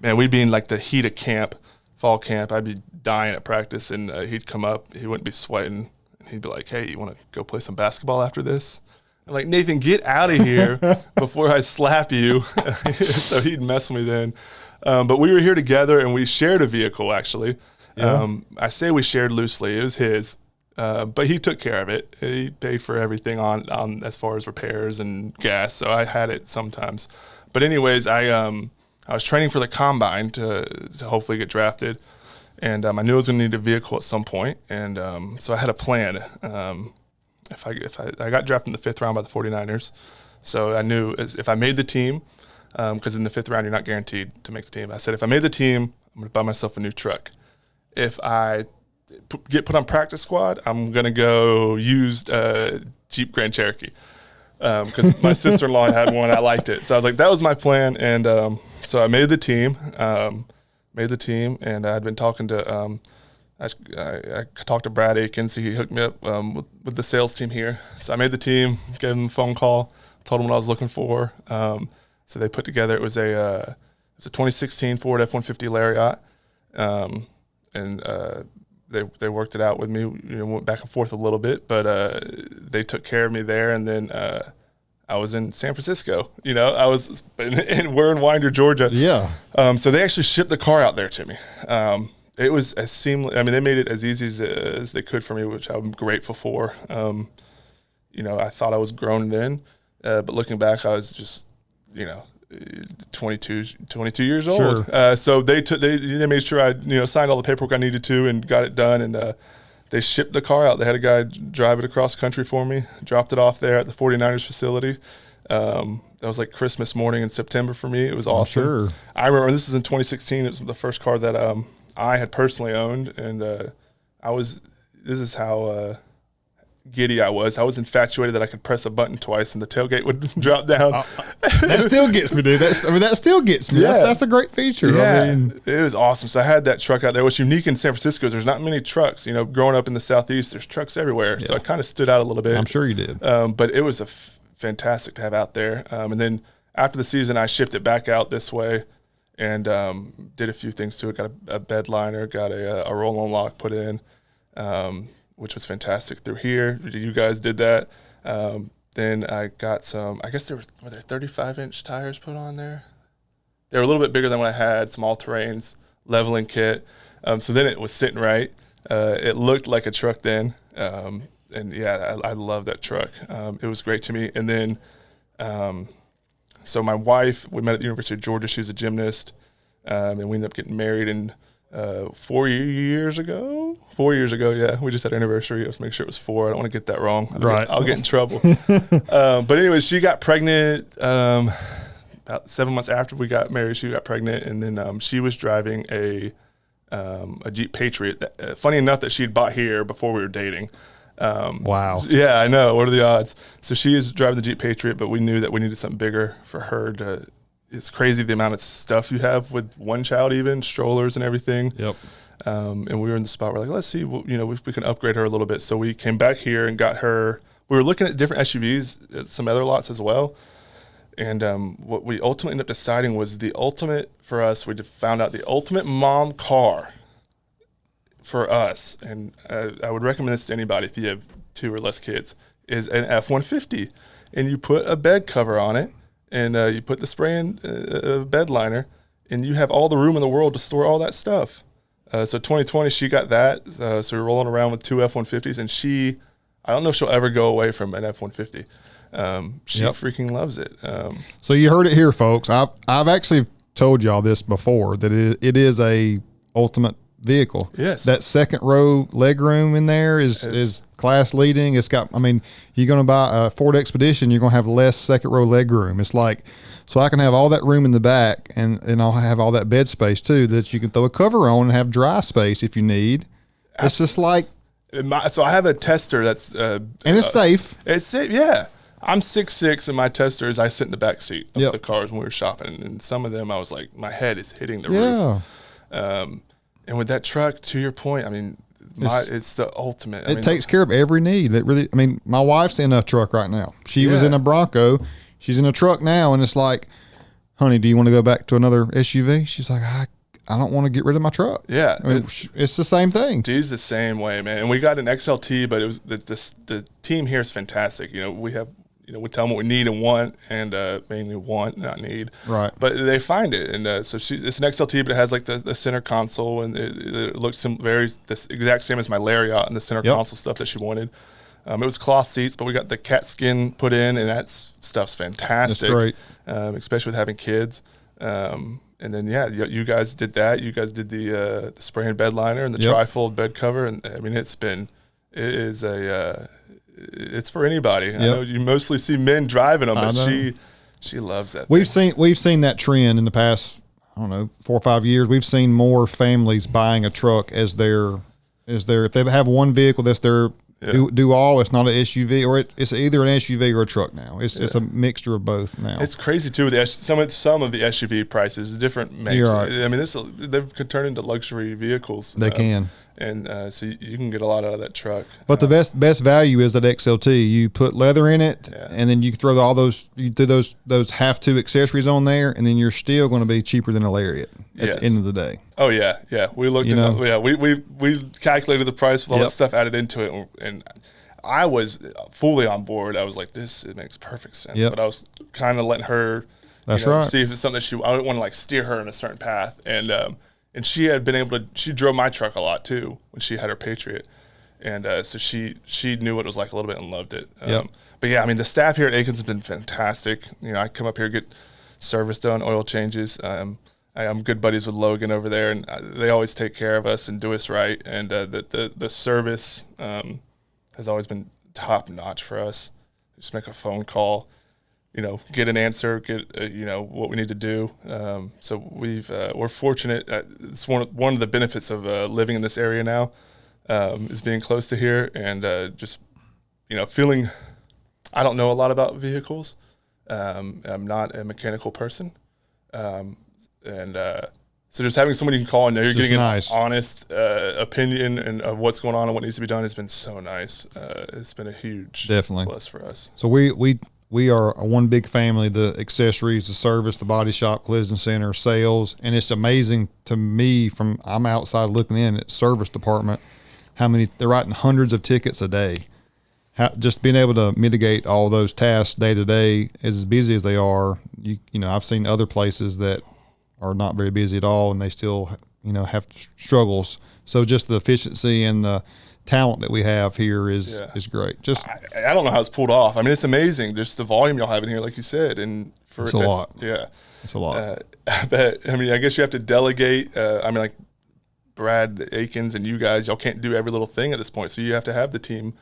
we'd be in like the heat of camp, fall camp. I'd be dying at practice, and he'd come up. He wouldn't be sweating, and he'd be like, "Hey, you want to go play some basketball after this?" I'm like, "Nathan, get out of here before I slap you." So he'd mess with me then. But we were here together, and we shared a vehicle actually. Yeah. I say we shared loosely. It was his. But he took care of it. He paid for everything on as far as repairs and gas. So I had it sometimes. But anyways, I was training for the combine to hopefully get drafted, and I knew I was going to need a vehicle at some point. And so I had a plan. If I got drafted in the 5th round by the 49ers, so I knew if I made the team, because in the 5th round you're not guaranteed to make the team. I said if I made the team, I'm going to buy myself a new truck. If I get put on practice squad, I'm going to go used Jeep Grand Cherokee because my sister-in-law had one. I liked it. So I was like, that was my plan. And so I made the team, and I'd been talking to I talked to Brad Akins. He hooked me up with the sales team here. So I made the team, gave him a phone call, told him what I was looking for. So they put together, it was a 2016 Ford F-150 Lariat. They worked it out with me. Went back and forth a little bit, but they took care of me there. And then I was in San Francisco. And we're in Winder, Georgia. Yeah. So they actually shipped the car out there to me. It was as seamless. I mean, they made it as easy as they could for me, which I'm grateful for. I thought I was grown then, but looking back, I was just, 22 years old. Sure. So they made sure I signed all the paperwork I needed to and got it done, and they shipped the car out. They had a guy drive it across country for me, dropped it off there at the 49ers facility. That was like Christmas morning in September for me. It was awesome. Sure. I remember this is in 2016. It was the first car that I had personally owned, and this is how giddy I was. I was infatuated that I could press a button twice and the tailgate would drop down. That still gets me, dude. That still gets me. Yeah. That's a great feature. Yeah, I mean, it was awesome. So I had that truck out there. What's unique in San Francisco is there's not many trucks. Growing up in the Southeast, there's trucks everywhere. Yeah. So I kind of stood out a little bit. I'm sure you did. But it was fantastic to have out there. And then after the season, I shipped it back out this way and did a few things to it. Got a bed liner, got a roll-on lock put in, which was fantastic through here. You guys did that. Then I got some, I guess were there 35-inch tires put on there? They were a little bit bigger than what I had, some all-terrains, leveling kit. So then it was sitting right. It looked like a truck then. And yeah, I love that truck. It was great to me. And then, so my wife, we met at the University of Georgia. She's a gymnast. And we ended up getting married in 4 years ago. 4 years ago, yeah. We just had our anniversary. Let's make sure it was 4. I don't want to get that wrong. I'll get in trouble. But anyway, she got pregnant about 7 months after we got married. She got pregnant, and then she was driving a Jeep Patriot. Funny enough that she'd bought here before we were dating. Wow. Yeah, I know. What are the odds? So she is driving the Jeep Patriot, but we knew that we needed something bigger for her to it's crazy the amount of stuff you have with one child, even strollers and everything. Yep. And we were in the spot. We're like, let's see, if we can upgrade her a little bit. So we came back here and got her. We were looking at different SUVs at some other lots as well. And what we ultimately ended up deciding was the ultimate for us. We found out the ultimate mom car for us, and I would recommend this to anybody if you have 2 or less kids, is an F-150. And you put a bed cover on it, and you put the spray in bed liner, and you have all the room in the world to store all that stuff. So 2020, she got that. So we're rolling around with 2 F-150s, and I don't know if she'll ever go away from an F-150. She freaking loves it. So you heard it here, folks. I've actually told y'all this before, that it is a ultimate vehicle. Yes. That second row leg room in there is class leading. It's got, you're going to buy a Ford Expedition, you're going to have less second row leg room. It's like, so I can have all that room in the back, and I'll have all that bed space too, that you can throw a cover on and have dry space if you need. It's just like, so I have a tester that's and it's safe. It's safe, yeah. I'm 6'6", and my tester is I sit in the back seat of the cars when we were shopping, and some of them I was like, my head is hitting the roof. And with that truck, to your point, it's the ultimate. It takes care of every need. That really, my wife's in a truck right now. She was in a Bronco. She's in a truck now, and it's like, honey, do you want to go back to another SUV? She's like, I don't want to get rid of my truck. Yeah. It's the same thing. She's the same way, man. And we got an XLT, but it was the team here is fantastic. We have, we tell them what we need and want, and mainly want, not need. Right. But they find it. And so it's an XLT, but it has like the center console, and it looks the exact same as my Lariat and the center console stuff that she wanted. It was cloth seats, but we got the cat skin put in, and that stuff's fantastic. That's great. Especially with having kids. And then, you guys did that. You guys did the spray and bed liner and the trifold bed cover. And it's for anybody. I know you mostly see men driving them, but she loves that. We've seen that trend in the past, 4 or 5 years. We've seen more families buying a truck as their if they have one vehicle that's their do all. It's not an SUV, or it's either an SUV or a truck now. It's a mixture of both now. It's crazy too with some of the SUV prices, different makes. You're right. They've turned into luxury vehicles. They can. And so you can get a lot out of that truck. But the best value is that XLT. You put leather in it, and then you throw all those, you do those have to accessories on there, and then you're still going to be cheaper than a Lariat at the end of the day. Oh yeah. We looked we calculated the price with all that stuff added into it, and I was fully on board. I was like, it makes perfect sense. But I was kind of letting her see if it's something that I didn't want to like steer her in a certain path, and she had been able to. She drove my truck a lot too when she had her Patriot, and so she knew what it was like a little bit and loved it. But yeah, the staff here at Akins has been fantastic. I come up here, get service done, oil changes. I'm good buddies with Logan over there, and they always take care of us and do us right. And the service has always been top notch for us. Just make a phone call, get an answer, get what we need to do. So we're fortunate. It's one of the benefits of living in this area now, is being close to here, and just feeling. I don't know a lot about vehicles. I'm not a mechanical person, so just having someone you can call and know you're getting an honest opinion and of what's going on and what needs to be done has been so nice. It's been a huge plus for us. So we are one big family: the accessories, the service, the body shop, collision center, sales. And it's amazing to me, I'm outside looking in at service department, how many they're writing hundreds of tickets a day. Just being able to mitigate all those tasks day to day, as busy as they are. I've seen other places that are not very busy at all, and they still have struggles. So just the efficiency and the talent that we have here is great. Just I don't know how it's pulled off. It's amazing, just the volume y'all have in here, like you said, and it's a lot. It's a lot. But I guess you have to delegate. Like Brad Akins and you guys, y'all can't do every little thing at this point, so you have to have the team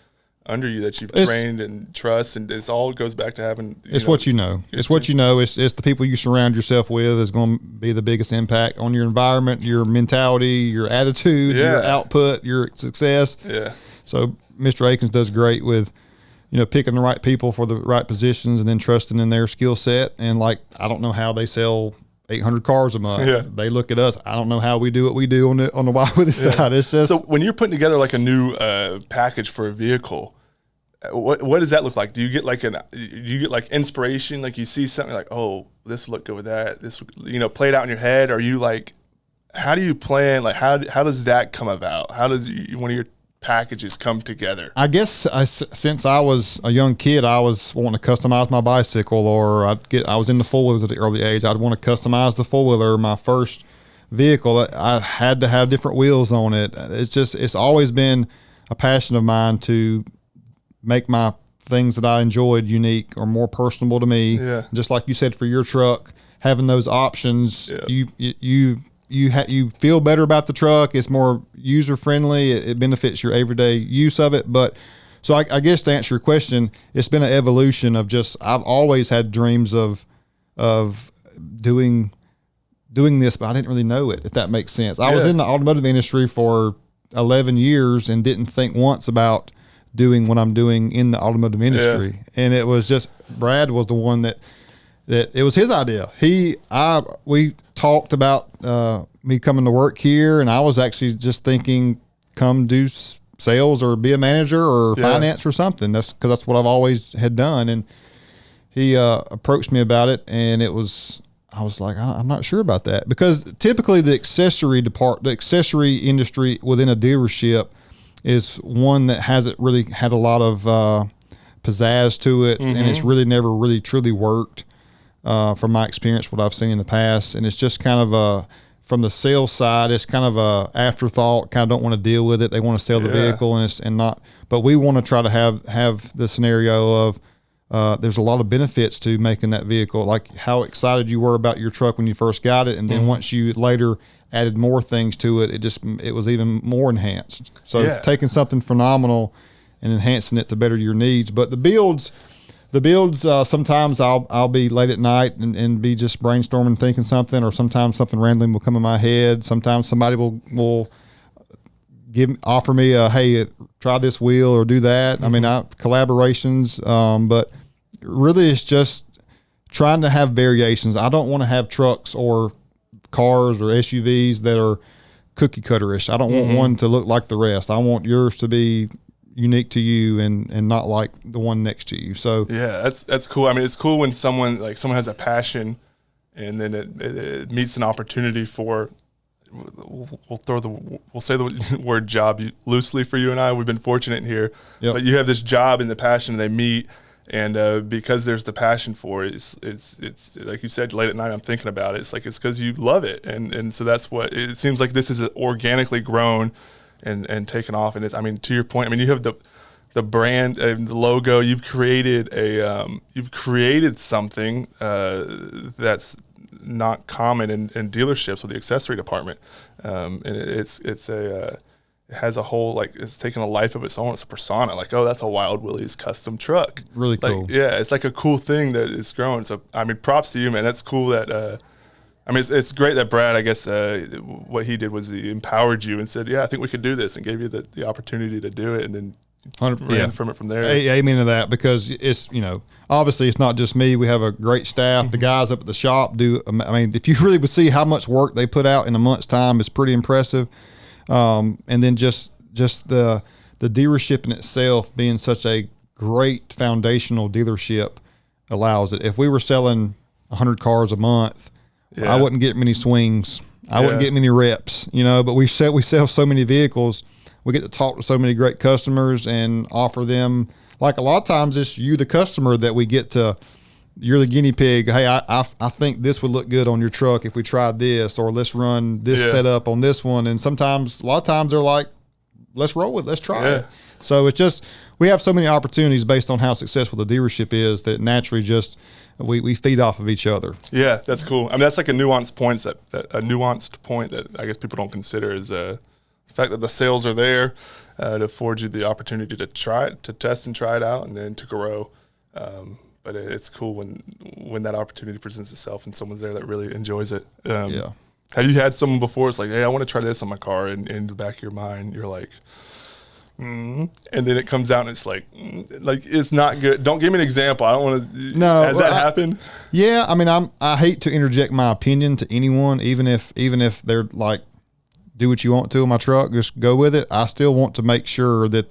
under you that you've trained and trust, and it all goes back to having. It's what you know. It's what you know. It's the people you surround yourself with is going to be the biggest impact on your environment, your mentality, your attitude, your output, your success. Yeah. So Mr. Akins does great with, picking the right people for the right positions and then trusting in their skill set. And like, I don't know how they sell 800 cars a month. Yeah. They look at us. I don't know how we do what we do on the Wild Willies side. It's just, so when you're putting together like a new package for a vehicle, what does that look like? Do you get like inspiration? Like you see something like, oh, this would look good with that. This, play it out in your head. Are you like, how do you plan? Like how does that come about? How does one of your packages come together? I guess since I was a young kid, I was wanting to customize my bicycle, or I was into four wheelers at the early age. I'd want to customize the four wheeler. My first vehicle, I had to have different wheels on it. It's always been a passion of mine to make my things that I enjoyed unique or more personable to me. Yeah. Just like you said for your truck, having those options, you feel better about the truck. It's more user friendly. It benefits your everyday use of it. But so I guess to answer your question, it's been an evolution of just, I've always had dreams of doing this, but I didn't really know it, if that makes sense. I was in the automotive industry for 11 years and didn't think once about doing what I'm doing in the automotive industry. And it was just, Brad was the one that it was his idea. We talked about me coming to work here, and I was actually just thinking, come do sales or be a manager or finance or something. That's because that's what I've always had done. And he approached me about it, and I was like, I'm not sure about that, because typically the accessory industry within a dealership is one that hasn't really had a lot of pizzazz to it, and it's really never really truly worked. From my experience, what I've seen in the past, and it's just kind of from the sales side, it's kind of a afterthought. Kind of don't want to deal with it. They want to sell the vehicle, but we want to try to have the scenario of there's a lot of benefits to making that vehicle, like how excited you were about your truck when you first got it, and then once you later added more things to it, it was even more enhanced. So taking something phenomenal and enhancing it to better your needs. But the builds, sometimes I'll be late at night and be just brainstorming, thinking something, or sometimes something random will come in my head. Sometimes somebody will offer me hey, try this wheel or do that. I mean, collaborations, but really it's just trying to have variations. I don't want to have trucks or cars or SUVs that are cookie cutterish. I don't want one to look like the rest. I want yours to be unique to you and not like the one next to you. So that's cool. I mean, it's cool when someone has a passion, and then it meets an opportunity for, we'll say the word job loosely for you and I. We've been fortunate in here, but you have this job and the passion, and they meet, and because there's the passion for it, it's like you said, late at night I'm thinking about it. It's like, it's because you love it, and so that's what it seems like. This is organically grown and taken off. And I mean, to your point, I mean, you have the brand, the logo. You've created something that's not common in dealerships with the accessory department, and it has a whole, like, it's taken a life of its own. It's a persona. Like, oh, that's a Wild Willies custom truck. Really cool. Like, yeah, it's like a cool thing that it's grown. So I mean, props to you, man. That's cool that. I mean, it's great that Brad, I guess, what he did was he empowered you and said, yeah, I think we could do this, and gave you the opportunity to do it, and then ran from it from there. Amen to that, because it's, obviously it's not just me. We have a great staff. The guys up at the shop do, I mean, if you really would see how much work they put out in a month's time, it's pretty impressive. And then just the dealership in itself being such a great foundational dealership allows it. If we were selling 100 cars a month, I wouldn't get many swings. I wouldn't get many reps, but we sell so many vehicles. We get to talk to so many great customers and offer them, like, a lot of times it's you, the customer, that we get to, you're the guinea pig. Hey, I think this would look good on your truck if we tried this, or let's run this setup on this one. And sometimes, a lot of times they're like, let's roll with it, let's try it. So it's just, we have so many opportunities based on how successful the dealership is that naturally just, we feed off of each other. Yeah, that's cool. I mean, that's like a nuanced point that I guess people don't consider is the fact that the sales are there to afford you the opportunity to try it, to test and try it out, and then to grow. But it's cool when that opportunity presents itself and someone's there that really enjoys it. Have you had someone before? It's like, hey, I want to try this on my car, and in the back of your mind, you're like, and then it comes out and it's like it's not good. Don't give me an example. I don't want to. No, has that happened? Yeah, I mean, I hate to interject my opinion to anyone, even if they're like, do what you want to in my truck, just go with it. I still want to make sure that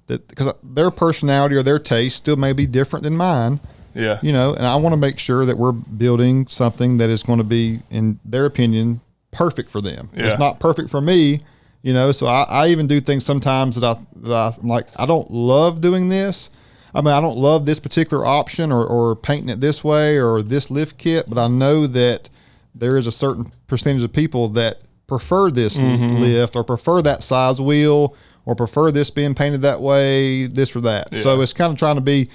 because their personality or their taste still may be different than mine. Yeah. You know, and I want to make sure that we're building something that is going to be, in their opinion, perfect for them. Yeah. It's not perfect for me, you know, so I even do things sometimes that I'm like, I don't love doing this. I mean, I don't love this particular option or painting it this way or this lift kit, but I know that there is a certain percentage of people that prefer this lift or prefer that size wheel or prefer this being painted that way, this or that. Yeah. So it's kind of trying to be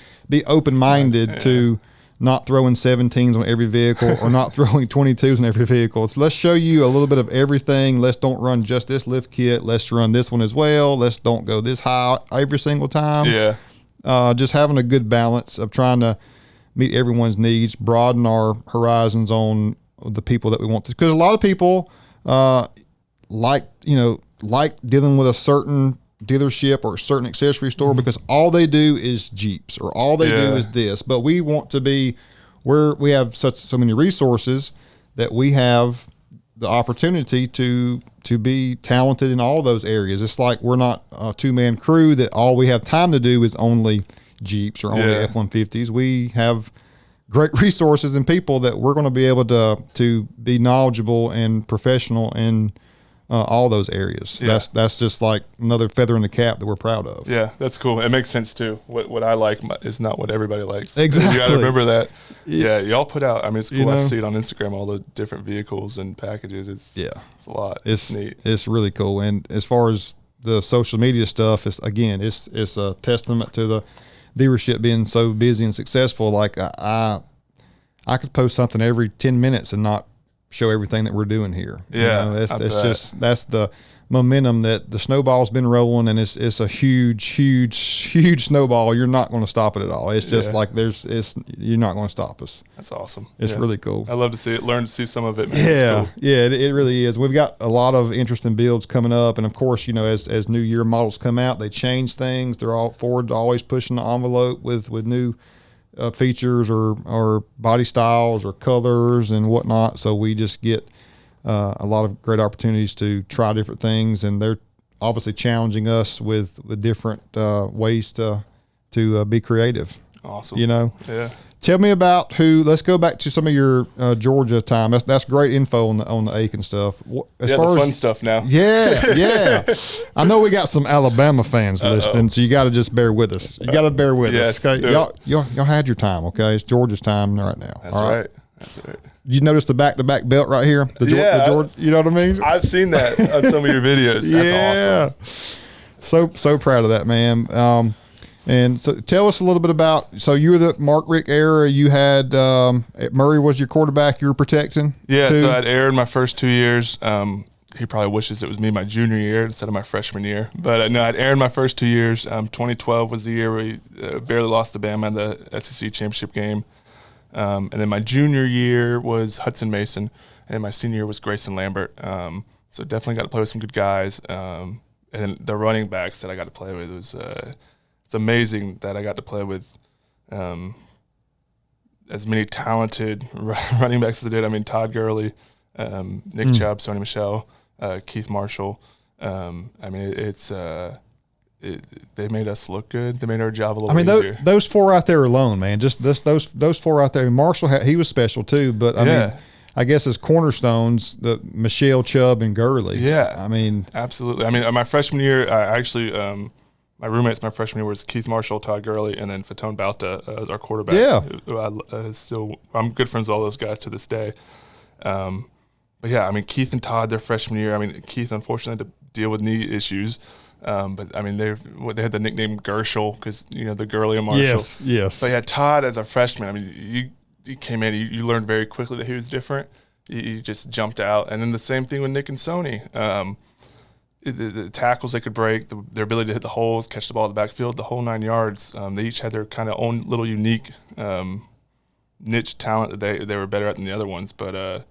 open-minded to not throwing 17s on every vehicle or not throwing 22s on every vehicle. So let's show you a little bit of everything. Let's don't run just this lift kit. Let's run this one as well. Let's don't go this high every single time. Yeah. Just having a good balance of trying to meet everyone's needs, broaden our horizons on the people that we want to. Because a lot of people like dealing with a certain dealership or a certain accessory store because all they do is Jeeps or all they do is this. But we want to be where we have so many resources that we have the opportunity to be talented in all those areas. It's like we're not a two-man crew that all we have time to do is only Jeeps or only F-150s. We have great resources and people that we're going to be able to be knowledgeable and professional in all those areas. Yeah. That's just like another feather in the cap that we're proud of. Yeah, that's cool. It makes sense too. What I like is not what everybody likes. Exactly. You got to remember that. Yeah, y'all put out. I mean, it's cool. You know? I see it on Instagram. All the different vehicles and packages. It's a lot. It's neat. It's really cool. And as far as the social media stuff, it's a testament to the dealership being so busy and successful. Like I could post something every 10 minutes and not show everything that we're doing here. Yeah, you know, that's the momentum that the snowball's been rolling, and it's a huge snowball. You're not going to stop it at all. It's just like you're not going to stop us. That's awesome. It's really cool. I love to see it. Learn to see some of it. Man. Yeah, It's cool. yeah, it really is. We've got a lot of interesting builds coming up, and of course, you know, as new year models come out, they change things. They're all Ford's always pushing the envelope with new features or body styles or colors and whatnot. So we just get a lot of great opportunities to try different things, and they're obviously challenging us with different ways to be creative. Awesome. You know? Yeah. Tell me about let's go back to some of your Georgia time. That's great info on the Akins stuff. The fun stuff now. Yeah. I know we got some Alabama fans listening, so you got to just bear with us. You got to bear with us. Okay? Y'all had your time, okay? It's Georgia's time right now. That's right. That's right. You notice the back-to-back belt right here? The Georgia, you know what I mean? I've seen that on some of your videos. That's awesome. So proud of that, man. And so tell us a little bit about, so you were the Mark Richt era. You had Murray was your quarterback you were protecting? Yeah, too? so I'd aired my first 2 years. He probably wishes it was me my junior year instead of my freshman year. But no, I'd aired my first 2 years. 2012 was the year we barely lost to Bama in the SEC championship game. And then my junior year was Hudson Mason, and my senior year was Grayson Lambert. So definitely got to play with some good guys. And then the running backs that I got to play with was it's amazing that I got to play with as many talented running backs as I did. I mean, Todd Gurley, Nick Chubb, Sony Michel, Keith Marshall. I mean, they made us look good. They made our job a little easier. Those four out there alone, man, just those four out there. Marshall, he was special too, but I mean, I guess as cornerstones, the Michelle, Chubb, and Gurley. Yeah. I mean. Absolutely. I mean, my freshman year, I actually my roommates my freshman year was Keith Marshall, Todd Gurley, and then Fatone Balta as our quarterback. Yeah. I'm good friends with all those guys to this day. But yeah, I mean, Keith and Todd, their freshman year, I mean, Keith unfortunately had to deal with knee issues. But I mean, they had the nickname Gershel because, you know, the Gurley and Marshall. Yes. But yeah, Todd as a freshman, I mean, you came in, you learned very quickly that he was different. You just jumped out. And then the same thing with Nick and Sony. The tackles they could break, their ability to hit the holes, catch the ball in the backfield, the whole 9 yards. They each had their kind of own little unique niche talent that they were better at than the other ones. But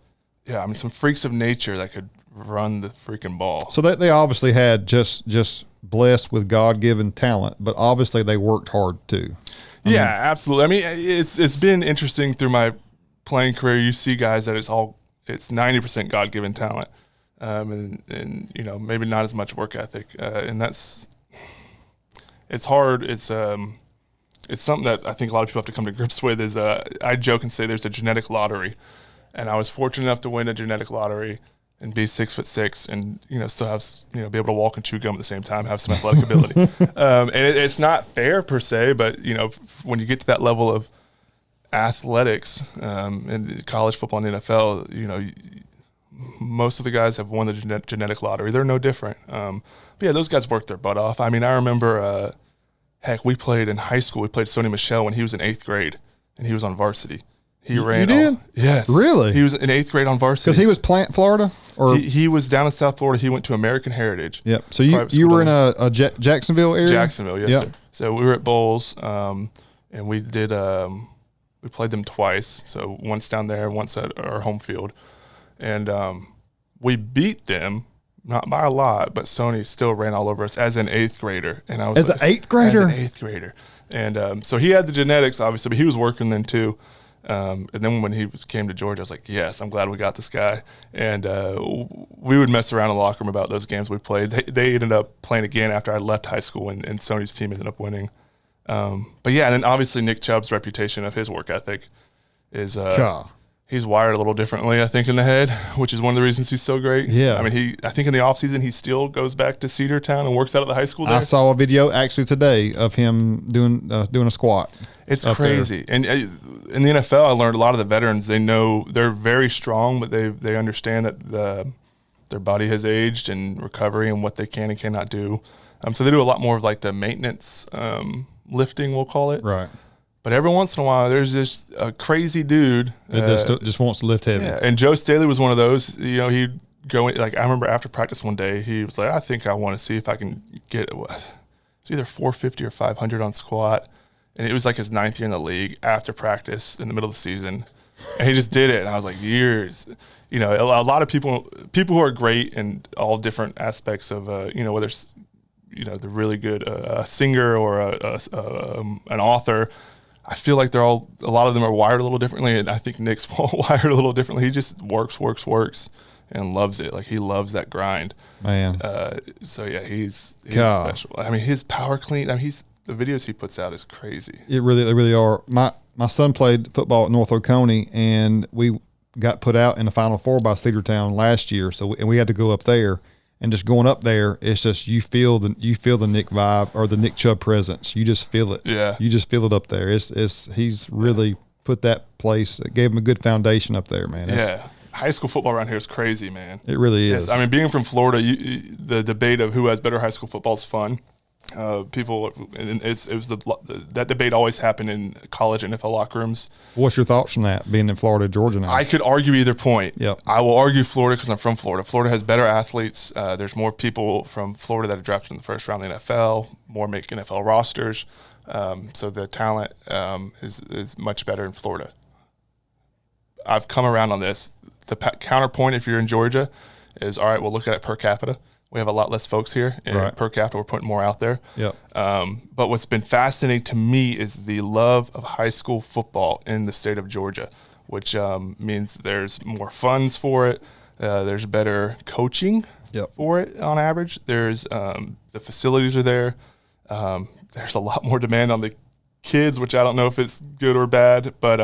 yeah, I mean, some freaks of nature that could run the freaking ball. So they obviously had just blessed with God-given talent, but obviously they worked hard too. Yeah, absolutely. I mean, it's been interesting through my playing career. You see guys that it's 90% God-given talent, and you know, maybe not as much work ethic, and it's hard. It's something that I think a lot of people have to come to grips with. Is I joke and say there's a genetic lottery, and I was fortunate enough to win a genetic lottery and be 6'6", and you know, still have, you know, be able to walk and chew gum at the same time, have some athletic ability. And it's not fair per se, but you know, when you get to that level of athletics in college football and the NFL, you know, most of the guys have won the genetic lottery. They're no different. But yeah, those guys worked their butt off. I mean, I remember, heck, we played in high school. We played Sony Michel when he was in 8th grade, and he was on varsity. He ran. You did? Yes. Really? He was in 8th grade on varsity. Because he was Plant, Florida? Or he was down in South Florida. He went to American Heritage. Yep. So you were in a Jacksonville area? Jacksonville, yes, sir. So we were at Bowles, and we did we played them twice. So once down there, once at our home field. And we beat them, not by a lot, but Sony still ran all over us as an 8th grader. And I was an 8th grader? As an 8th grader. And so he had the genetics, obviously, but he was working then too. And then when he came to Georgia, I was like, yes, I'm glad we got this guy. And we would mess around in the locker room about those games we played. They ended up playing again after I left high school, and Sony's team ended up winning. But yeah, and then obviously Nick Chubb's reputation of his work ethic is he's wired a little differently, I think, in the head, which is one of the reasons he's so great. Yeah. I mean, I think in the offseason he still goes back to Cedartown and works out at the high school there. I saw a video actually today of him doing a squat. It's crazy. And in the NFL, I learned a lot of the veterans, they know they're very strong, but they understand that their body has aged and recovery and what they can and cannot do. So they do a lot more of like the maintenance lifting, we'll call it. Right. But every once in a while, there's just a crazy dude that just wants to lift heavy. Yeah, and Joe Staley was one of those. You know, he'd go in, like I remember after practice one day, he was like, "I think I want to see if I can get it's either 450 or 500 on squat," and it was like his 9th year in the league. After practice in the middle of the season, and he just did it, and I was like, "Years." You know, a lot of people who are great in all different aspects of you know, whether it's, you know, the really good singer or an author. I feel like a lot of them are wired a little differently, and I think Nick's wired a little differently. He just works, and loves it. Like, he loves that grind. Man. So yeah, he's special. I mean, his power clean. I mean, the videos he puts out is crazy. They really are. My son played football at North Oconee, and we got put out in the Final Four by Cedartown last year. And we had to go up there. And just going up there, it's just you feel the Nick vibe or the Nick Chubb presence. You just feel it. Yeah. You just feel it up there. He's really put that place. It gave him a good foundation up there, man. High school football around here is crazy, man. It really is. I mean, being from Florida, the debate of who has better high school football is fun. That debate always happened in college and NFL locker rooms. What's your thoughts on that, being in Florida, Georgia now? I could argue either point. Yep. I will argue Florida because I'm from Florida. Florida has better athletes. There's more people from Florida that are drafted in the first round of the NFL, more make NFL rosters. So the talent is much better in Florida. I've come around on this. The counterpoint, if you're in Georgia, is, all right, we'll look at it per capita. We have a lot less folks here, and right. Per capita, we're putting more out there. Yep. But what's been fascinating to me is the love of high school football in the state of Georgia, which means there's more funds for it. There's better coaching for it on average. There's the facilities are there. There's a lot more demand on the kids, which I don't know if it's good or bad, but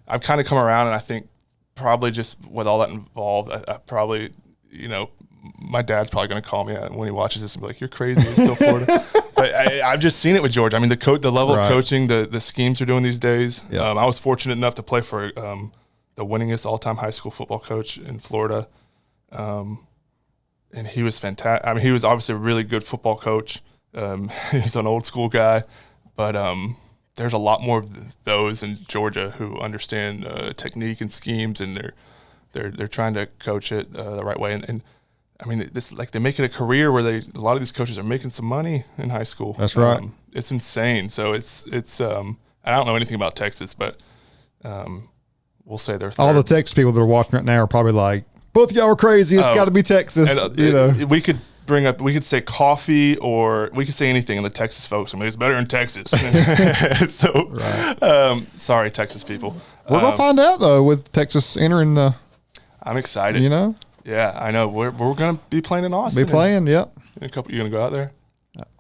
I've kind of come around, and I think probably just with all that involved, I probably, you know, my dad's probably going to call me when he watches this and be like, "You're crazy, it's still Florida." But I've just seen it with Georgia. I mean, the level of coaching, the schemes they're doing these days. Yep. I was fortunate enough to play for the winningest all-time high school football coach in Florida, and he was fantastic. I mean, he was obviously a really good football coach. He's an old school guy, but there's a lot more of those in Georgia who understand technique and schemes, and they're trying to coach it the right way. And I mean, this, like, they make it a career where a lot of these coaches are making some money in high school. That's right. It's insane. So it's I don't know anything about Texas, but we'll say they're third. All the Texas people that are watching right now are probably like, both of y'all are crazy. It's got to be Texas. We could bring up, we could say coffee or we could say anything in the Texas folks. I mean, it's better in Texas. So, Right. Sorry, Texas people. We're going to find out, though, with Texas entering the, I'm excited. you know. Yeah, I know. We're going to be playing in Austin. Be playing, yep. In a couple, you going to go out there?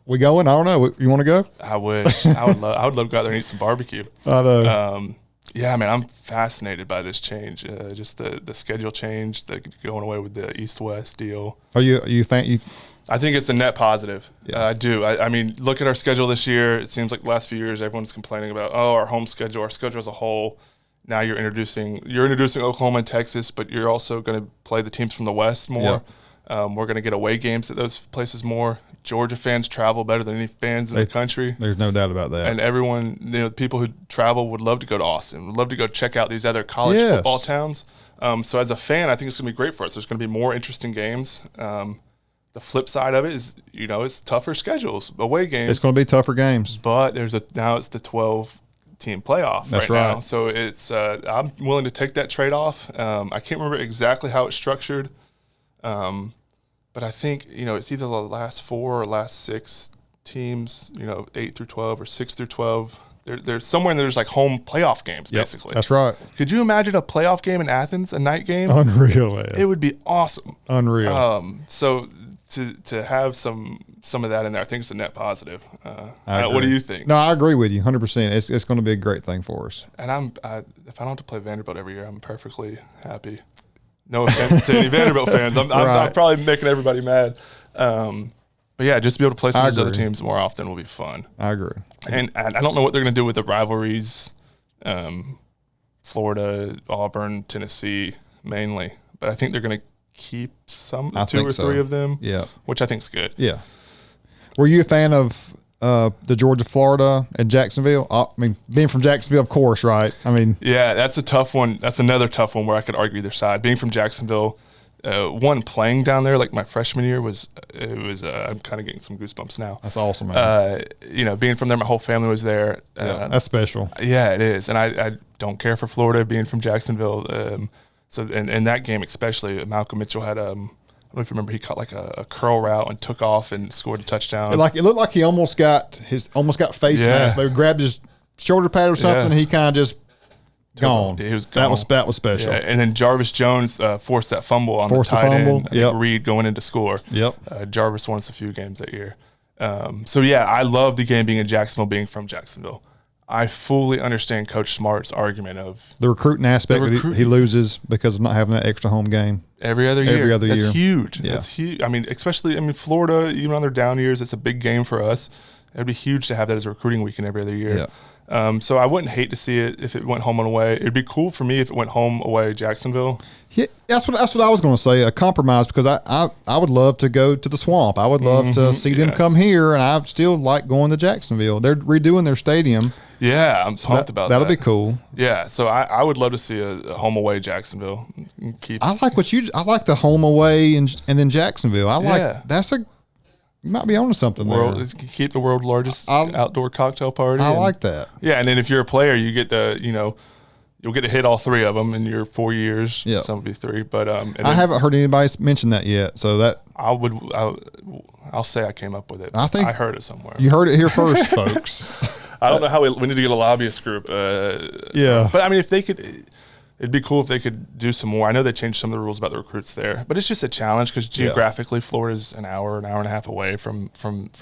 We going? I don't know. You want to go? I wish. I would love to go out there and eat some barbecue. I know. Yeah, man, I'm fascinated by this change. Just the schedule change, the going away with the East-West deal. Are you think I think it's a net positive. Yeah. I do. I mean, look at our schedule this year. It seems like the last few years, everyone's complaining about, our home schedule, our schedule as a whole. Now you're introducing Oklahoma and Texas, but you're also going to play the teams from the West more. Yeah. We're going to get away games at those places more. Georgia fans travel better than any fans in the country. There's no doubt about that. And everyone, people who travel would love to go to Austin, would love to go check out these other college football towns. So as a fan, I think it's going to be great for us. There's going to be more interesting games. The flip side of it is, it's tougher schedules, away games. It's going to be tougher games. But now it's the 12-team playoff. That's right right. now. So it's I'm willing to take that trade-off. I can't remember exactly how it's structured. But I think, it's either the last 4 or last 6 teams, 8 through 12 or 6 through 12. There's somewhere in there's like home playoff games, basically. That's right. Could you imagine a playoff game in Athens, a night game? Unreal, man. It would be awesome. Unreal. So to have some of that in there, I think it's a net positive. What do you think? No, I agree with you 100%. It's going to be a great thing for us. And if I don't have to play Vanderbilt every year, I'm perfectly happy. No offense to any Vanderbilt fans. I'm probably making everybody mad. But yeah, just to be able to play some of these other teams more often will be fun. I agree. And I don't know what they're going to do with the rivalries, Florida, Auburn, Tennessee mainly. But I think they're going to keep two or three of them, which I think is good. Yeah. Were you a fan of the Georgia, Florida, and Jacksonville? I mean, being from Jacksonville, of course, right? I mean, yeah, that's a tough one. That's another tough one where I could argue either side. Being from Jacksonville, playing down there like my freshman year was I'm kind of getting some goosebumps now. That's awesome, man. Being from there, my whole family was there. That's special. Yeah, it is, and I don't care for Florida being from Jacksonville. So in that game especially, Malcolm Mitchell had I don't know if you remember, he caught like a curl route and took off and scored a touchdown. It looked like he almost got face mask. They grabbed his shoulder pad or something. And he kind of just gone. He was gone. That was special. Yeah. And then Jarvis Jones forced that fumble on the tight end. Reed going in to score. Yep. Jarvis won us a few games that year. So yeah, I love the game being in Jacksonville, being from Jacksonville. I fully understand Coach Smart's argument of the recruiting aspect that he loses because of not having that extra home game. Every other year. That's huge. Yeah. That's huge. I mean, Florida, even on their down years, it's a big game for us. It'd be huge to have that as a recruiting weekend every other year. Yeah. So I wouldn't hate to see it if it went home and away. It'd be cool for me if it went home away Jacksonville. Yeah, that's what I was going to say, a compromise, because I would love to go to the Swamp. I would love to see them come here, and I still like going to Jacksonville. They're redoing their stadium. Yeah, I'm pumped about that. That'll be cool. Yeah, so I would love to see a home away Jacksonville. I like the home away and then Jacksonville. You might be onto something there. Keep the world's largest outdoor cocktail party. I like that. Yeah, and then if you're a player, you get to you'll get to hit all 3 of them in your 4 years. Yeah, some will be 3, but I haven't heard anybody mention that yet. So that I'll say I came up with it. I think I heard it somewhere. You heard it here first, folks. I don't know how we need to get a lobbyist group. Yeah, but I mean, if they could. It'd be cool if they could do some more. I know they changed some of the rules about the recruits there, but it's just a challenge because geographically, Florida's an hour and a half away from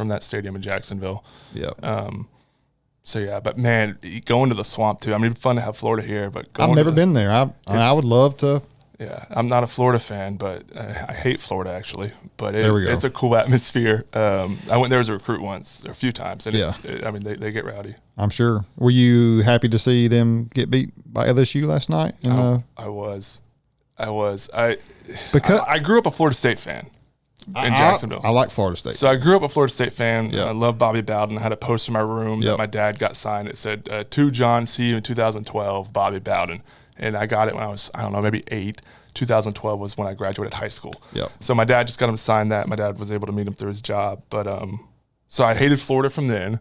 that stadium in Jacksonville. Yeah. So yeah, but man, going to the Swamp too. I mean, it'd be fun to have Florida here, but I've never been there. I would love to. Yeah, I'm not a Florida fan, but I hate Florida actually. But it's a cool atmosphere. I went there as a recruit once, or a few times, and they get rowdy. I'm sure. Were you happy to see them get beat by LSU last night? I was. Because I grew up a Florida State fan in Jacksonville. I like Florida State. So I grew up a Florida State fan. Yeah. I love Bobby Bowden. I had a poster in my room that my dad got signed. It said, "To John, see you in 2012, Bobby Bowden." And I got it when I was, maybe 8. 2012 was when I graduated high school. Yep. So my dad just got him to sign that. My dad was able to meet him through his job. But so I hated Florida from then.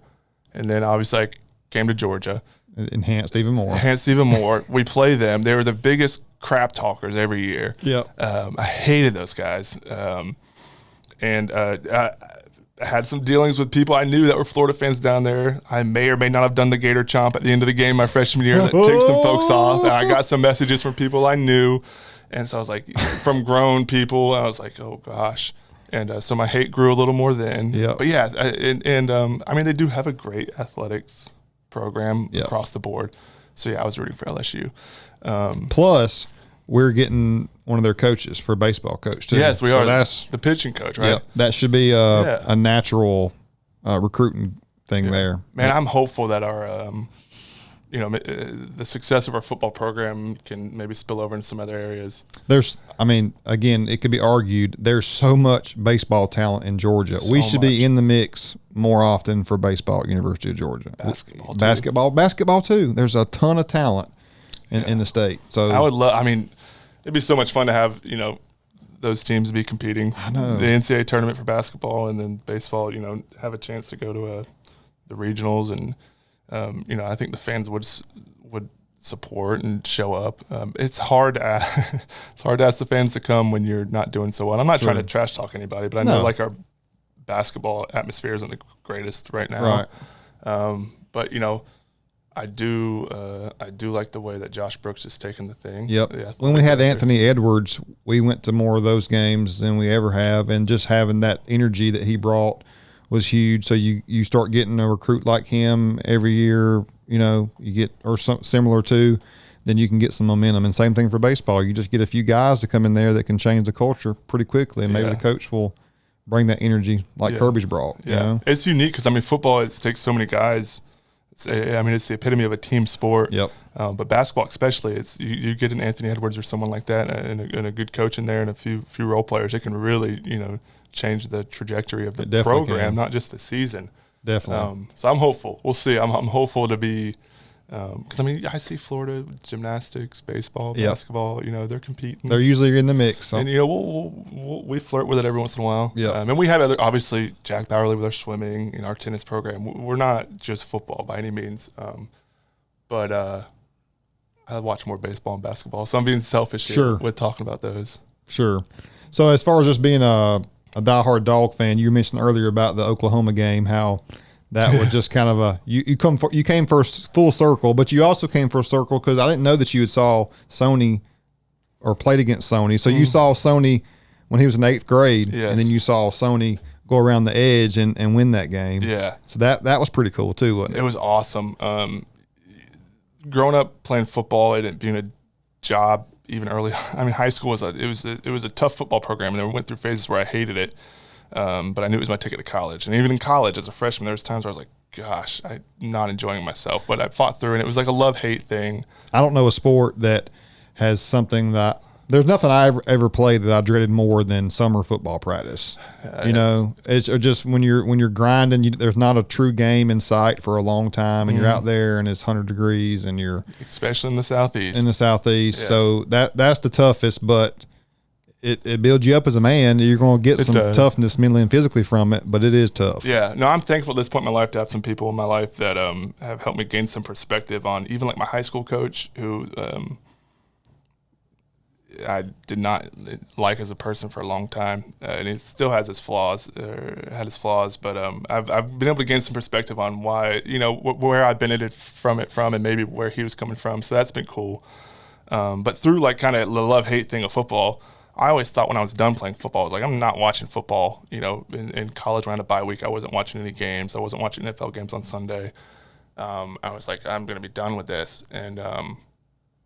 And then obviously I came to Georgia. Enhanced even more. We play them. They were the biggest crap talkers every year. Yep. I hated those guys. And I had some dealings with people I knew that were Florida fans down there. I may or may not have done the Gator Chomp at the end of the game my freshman year that ticked some folks off. And I got some messages from people I knew. And so I was like, from grown people, I was like, oh gosh. And so my hate grew a little more then. Yeah. But yeah, I mean, they do have a great athletics program across the board. So yeah, I was rooting for LSU. Plus, we're getting one of their coaches for baseball coach too. Yes, we are. That's the pitching coach, right? Yeah, that should be a natural recruiting thing there. Man, I'm hopeful that our the success of our football program can maybe spill over into some other areas. Again, it could be argued there's so much baseball talent in Georgia. We should be in the mix more often for baseball at University of Georgia. Basketball too. There's a ton of talent in the state. So I would love. I mean, it'd be so much fun to have those teams be competing. I know the NCAA tournament for basketball, and then baseball. Have a chance to go to the regionals and. I think the fans would support and show up. It's hard to ask the fans to come when you're not doing so well. I'm not trying to trash talk anybody, but I know our basketball atmosphere isn't the greatest right now. Right. But I do like the way that Josh Brooks is taking the thing. Yep. When we had Anthony Edwards, we went to more of those games than we ever have, and just having that energy that he brought was huge. So you start getting a recruit like him every year, you get, or something similar to, then you can get some momentum. And same thing for baseball. You just get a few guys to come in there that can change the culture pretty quickly, and maybe the coach will bring that energy like Kirby's brought. Yeah, it's unique because football, it takes so many guys. It's the epitome of a team sport. Yep. But basketball, especially, it's you get an Anthony Edwards or someone like that, and a good coach in there, and a few role players. It can really change the trajectory of the program, not just the season. Definitely. So I'm hopeful. We'll see. I'm hopeful to be because I see Florida gymnastics, baseball, basketball. They're competing. They're usually in the mix. So. And we flirt with it every once in a while. Yeah. And we have obviously Jack Bowerly with our swimming, our tennis program. We're not just football by any means. But I watch more baseball and basketball, so I'm being selfish here with talking about those. Sure. So as far as just being a diehard Dog fan, you mentioned earlier about the Oklahoma game, how that was just kind of you came for full circle, but you also came for a circle because I didn't know that you had saw Sony or played against Sony. So you saw Sony when he was in 8th grade, and then you saw Sony go around the edge and win that game. Yeah. So that was pretty cool too, wasn't it? It was awesome. Growing up playing football and it being a job even early. High school was a tough football program, and I went through phases where I hated it. But I knew it was my ticket to college. And even in college as a freshman, there was times where I was like, gosh, I'm not enjoying myself. But I fought through, and it was like a love-hate thing. I don't know a sport that has something that – there's nothing I ever played that I dreaded more than summer football practice. It's just when you're grinding, there's not a true game in sight for a long time, and you're out there and it's 100 degrees and you're – especially in the Southeast. Yes. So that's the toughest, but it builds you up as a man. You're going to get some toughness mentally and physically from it, but it is tough. Yeah. No, I'm thankful at this point in my life to have some people in my life that have helped me gain some perspective on even like my high school coach who I did not like as a person for a long time, and he still has his flaws, but I've been able to gain some perspective on why, where I benefited from and maybe where he was coming from. So that's been cool. But through like kind of the love-hate thing of football, I always thought when I was done playing football, I was like, I'm not watching football. In college around a bye week, I wasn't watching any games. I wasn't watching NFL games on Sunday. I was like, I'm going to be done with this. And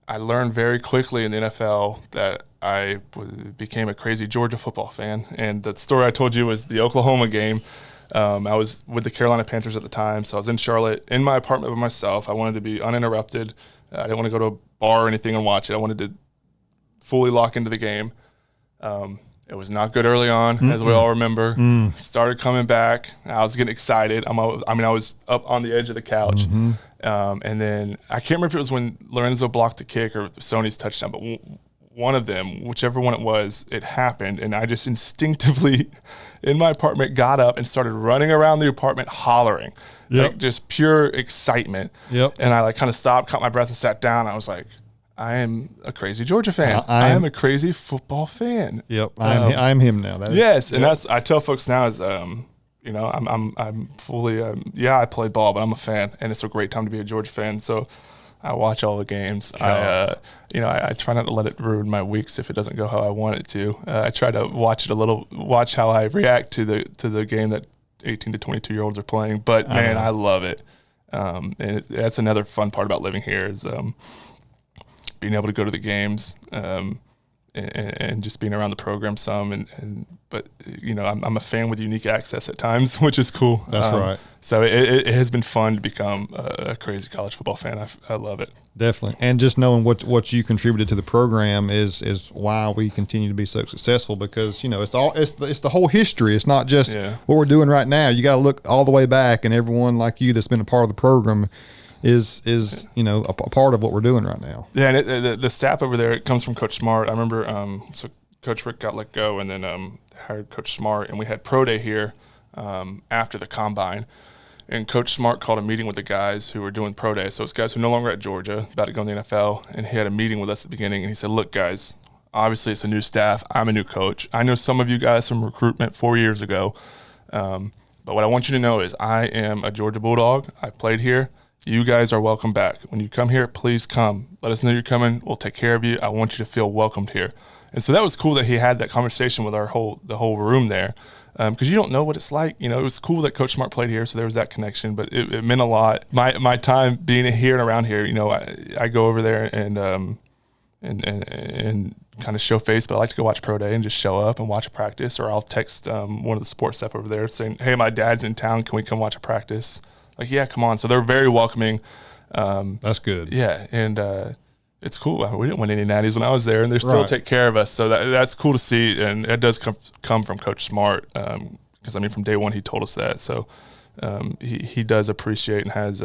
I learned very quickly in the NFL that I became a crazy Georgia football fan. And the story I told you was the Oklahoma game. I was with the Carolina Panthers at the time, so I was in Charlotte in my apartment by myself. I wanted to be uninterrupted. I didn't want to go to a bar or anything and watch it. I wanted to fully lock into the game. It was not good early on, as we all remember. Started coming back. I was getting excited. I was up on the edge of the couch. And then I can't remember if it was when Lorenzo blocked the kick or Sony's touchdown, but one of them, whichever one it was, it happened. And I just instinctively, in my apartment, got up and started running around the apartment hollering. Like just pure excitement. And I like kind of stopped, caught my breath, and sat down. I was like, I am a crazy Georgia fan. I am a crazy football fan. Yep, I'm him now. Yes, and that's I tell folks now is I'm fully I played ball, but I'm a fan, and it's a great time to be a Georgia fan. So I watch all the games. I try not to let it ruin my weeks if it doesn't go how I want it to. I try to watch how I react to the game that 18 to 22-year-olds are playing. But man, I love it. And that's another fun part about living here is being able to go to the games and just being around the program some. But I'm a fan with unique access at times, which is cool. That's right. So it has been fun to become a crazy college football fan. I love it. Definitely. And just knowing what you contributed to the program is why we continue to be so successful, because it's the whole history. It's not just what we're doing right now. You got to look all the way back, and everyone like you that's been a part of the program is a part of what we're doing right now. Yeah, and the staff over there, it comes from Coach Smart. I remember so Coach Rick got let go, and then hired Coach Smart, and we had pro day here after the combine. And Coach Smart called a meeting with the guys who were doing pro day. So it's guys who are no longer at Georgia, about to go in the NFL. And he had a meeting with us at the beginning. And he said, look, guys, obviously it's a new staff. I'm a new coach. I know some of you guys from recruitment 4 years ago. But what I want you to know is I am a Georgia Bulldog. I played here. You guys are welcome back. When you come here, please come. Let us know you're coming. We'll take care of you. I want you to feel welcomed here. And so that was cool that he had that conversation with the whole room there. Because you don't know what it's like. It was cool that Coach Smart played here, so there was that connection, but it meant a lot. My time being here and around here, I go over there and kind of show face, but I like to go watch pro day and just show up and watch a practice, or I'll text one of the sports staff over there saying, hey, my dad's in town, can we come watch a practice? Like, yeah, come on. So they're very welcoming. That's good. Yeah, and it's cool. I mean, we didn't win any natties when I was there, and they still take care of us. So that's cool to see, and it does come from Coach Smart, because from day one he told us that. So he does appreciate and has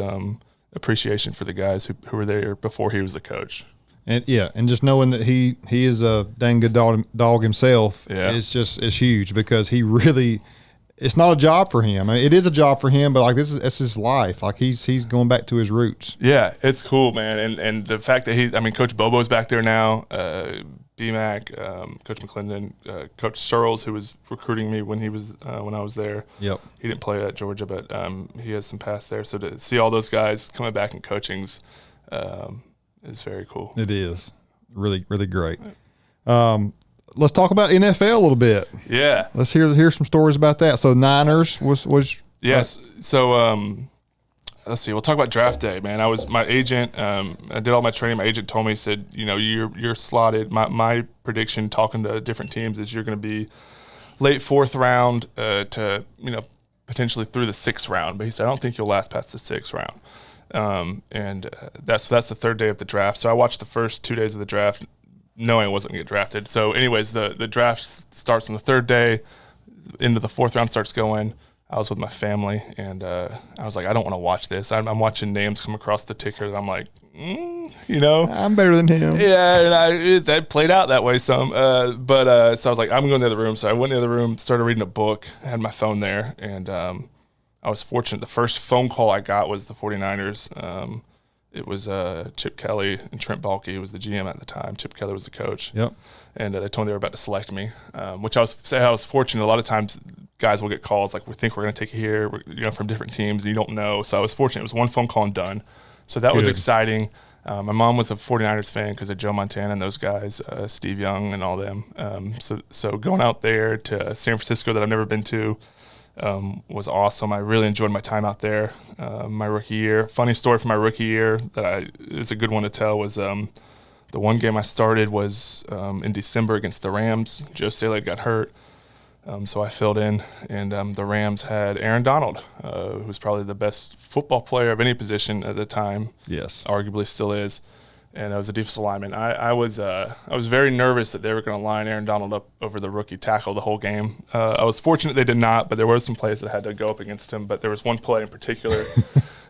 appreciation for the guys who were there before he was the coach. And just knowing that he is a dang good dog himself is huge, because he really. It's not a job for him. I mean, it is a job for him, but it's his life. Like he's going back to his roots. Yeah, it's cool, man. And the fact that Coach Bobo's back there now, BMAC, Coach McClendon, Coach Searles, who was recruiting me when I was there. Yep. He didn't play at Georgia, but he has some past there. So to see all those guys coming back in coachings is very cool. It is really, really great. Let's talk about NFL a little bit. Yeah. Let's hear some stories about that. So Niners was yes. So let's see. We'll talk about draft day, man. My agent. I did all my training. My agent told me, he said, you're slotted. My prediction, talking to different teams, is you're going to be late 4th round to potentially through the 6th round. But he said, I don't think you'll last past the 6th round. And that's the 3rd day of the draft. So I watched the first 2 days of the draft, knowing I wasn't going to get drafted. So anyways, the draft starts on the 3rd day, into the 4th round starts going. I was with my family, and I was like, I don't want to watch this. I'm watching names come across the ticker, and I'm like, I'm better than him. Yeah, and that played out that way some. So I was like, I'm going to the other room. So I went to the other room, started reading a book, had my phone there, and I was fortunate. The first phone call I got was the 49ers. It was Chip Kelly and Trent Baalke, who was the GM at the time. Chip Kelly was the coach. Yep. And they told me they were about to select me, which I was fortunate. A lot of times guys will get calls like, we think we're going to take you here, from different teams, and you don't know. So I was fortunate. It was one phone call and done. So that was exciting. My mom was a 49ers fan because of Joe Montana and those guys, Steve Young and all them. So going out there to San Francisco that I've never been to, was awesome. I really enjoyed my time out there. My rookie year, funny story from my rookie year that is a good one to tell was the one game I started was in December against the Rams. Joe Staley got hurt, so I filled in, and the Rams had Aaron Donald, who was probably the best football player of any position at the time. Yes, arguably still is. And I was a defensive lineman. I was very nervous that they were going to line Aaron Donald up over the rookie tackle the whole game. I was fortunate they did not, but there were some plays that had to go up against him. But there was one play in particular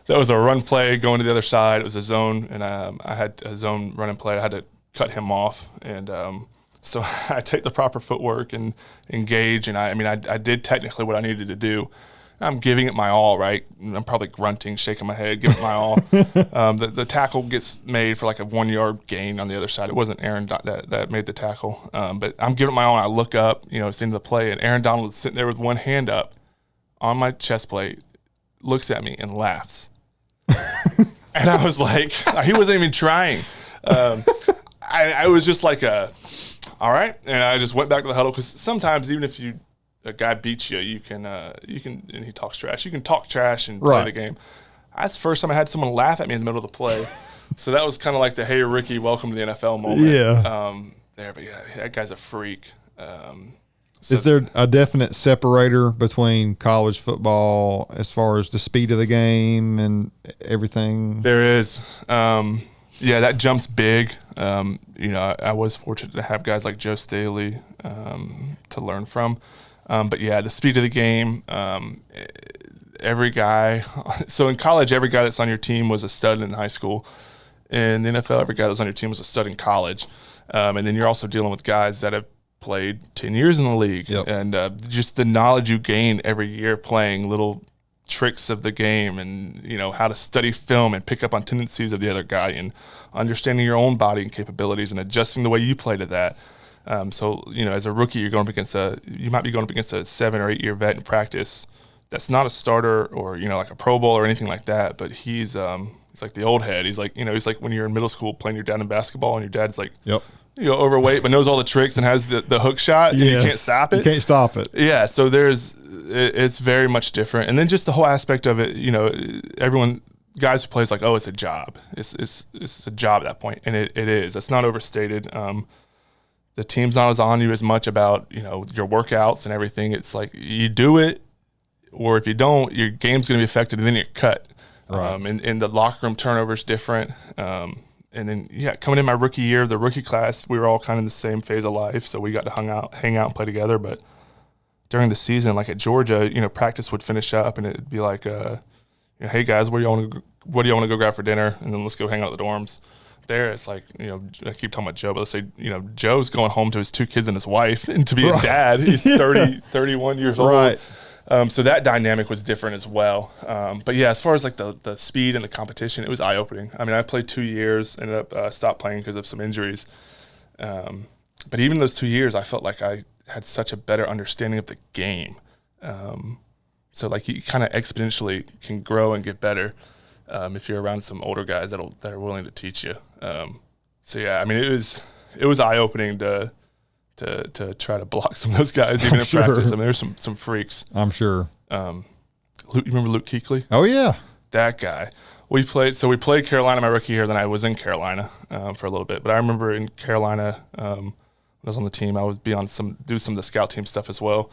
that was a run play going to the other side. It was a zone, and I had a zone running play. I had to cut him off, and so I take the proper footwork and engage. And I did technically what I needed to do. I'm giving it my all, right? I'm probably grunting, shaking my head, giving it my all. The tackle gets made for like a 1 yard gain on the other side. It wasn't Aaron that made the tackle, but I'm giving it my all. And I look up, it's the end of the play, and Aaron Donald is sitting there with one hand up on my chest plate, looks at me and laughs. And I was like, he wasn't even trying. I was just like, all right. And I just went back to the huddle, because sometimes even if a guy beats you, you can, and he talks trash. You can talk trash and play the game. That's the first time I had someone laugh at me in the middle of the play. So that was kind of like the, hey, Ricky, welcome to the NFL moment. Yeah. But yeah, that guy's a freak. Is there a definite separator between college football as far as the speed of the game and everything? There is. Yeah, that jump's big. I was fortunate to have guys like Joe Staley to learn from. But yeah, the speed of the game, every guy. So in college, every guy that's on your team was a stud in high school. In the NFL, every guy that was on your team was a stud in college. And then you're also dealing with guys that have played 10 years in the league. Yep. And just the knowledge you gain every year playing little tricks of the game, and how to study film and pick up on tendencies of the other guy, and understanding your own body and capabilities and adjusting the way you play to that. So as a rookie, you might be going up against a 7 or 8 year vet in practice that's not a starter or like a Pro Bowl or anything like that, but he's like the old head. He's like he's like when you're in middle school playing your dad in basketball, and your dad's like, yep, overweight but knows all the tricks and has the hook shot. Yes. And you can't stop it. You can't stop it. Yeah, so it's very much different. And then just the whole aspect of it, guys who play is like, oh, it's a job. It's a job at that point, and it is. It's not overstated. The team's not as on you as much about your workouts and everything. It's like you do it, or if you don't, your game's going to be affected, and then you're cut. Right. And the locker room turnover is different. And then, coming in my rookie year, the rookie class, we were all kind of in the same phase of life, so we got to hang out and play together. But during the season, like at Georgia, practice would finish up, and it'd be like, hey guys, what do you want to go grab for dinner? And then let's go hang out at the dorms. There, it's like, I keep talking about Joe, but let's say, Joe's going home to his 2 kids and his wife, and to be a dad, he's 31 years old. Right. So that dynamic was different as well. But yeah, as far as like the speed and the competition, it was eye opening. I mean, I played 2 years, ended up stopped playing because of some injuries. But even those 2 years, I felt like I had such a better understanding of the game. So like you kind of exponentially can grow and get better if you're around some older guys that are willing to teach you. So yeah, I mean, it was eye opening to try to block some of those guys even in practice. I mean, there's some freaks. I'm sure. You remember Luke Kuechly? Oh yeah, that guy. We played Carolina my rookie year. Then I was in Carolina for a little bit. But I remember in Carolina, when I was on the team, I would be on do some of the scout team stuff as well.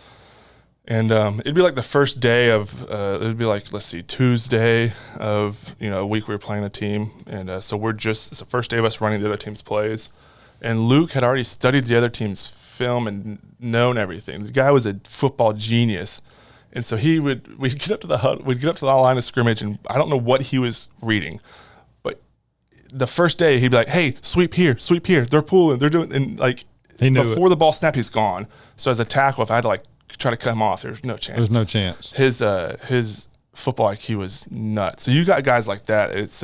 And it'd be like the first day of it'd be like, let's see, Tuesday of a week we were playing a team, and so it's the first day of us running the other team's plays. And Luke had already studied the other team's film and known everything. The guy was a football genius. And so we'd get up to the line of scrimmage, and I don't know what he was reading. But the first day he'd be like, hey, sweep here, they're pulling, they're doing, and like before the ball snapped, he's gone. So as a tackle, if I had to like try to cut him off, there's no chance. There's no chance. His football IQ was nuts. So you got guys like that. It's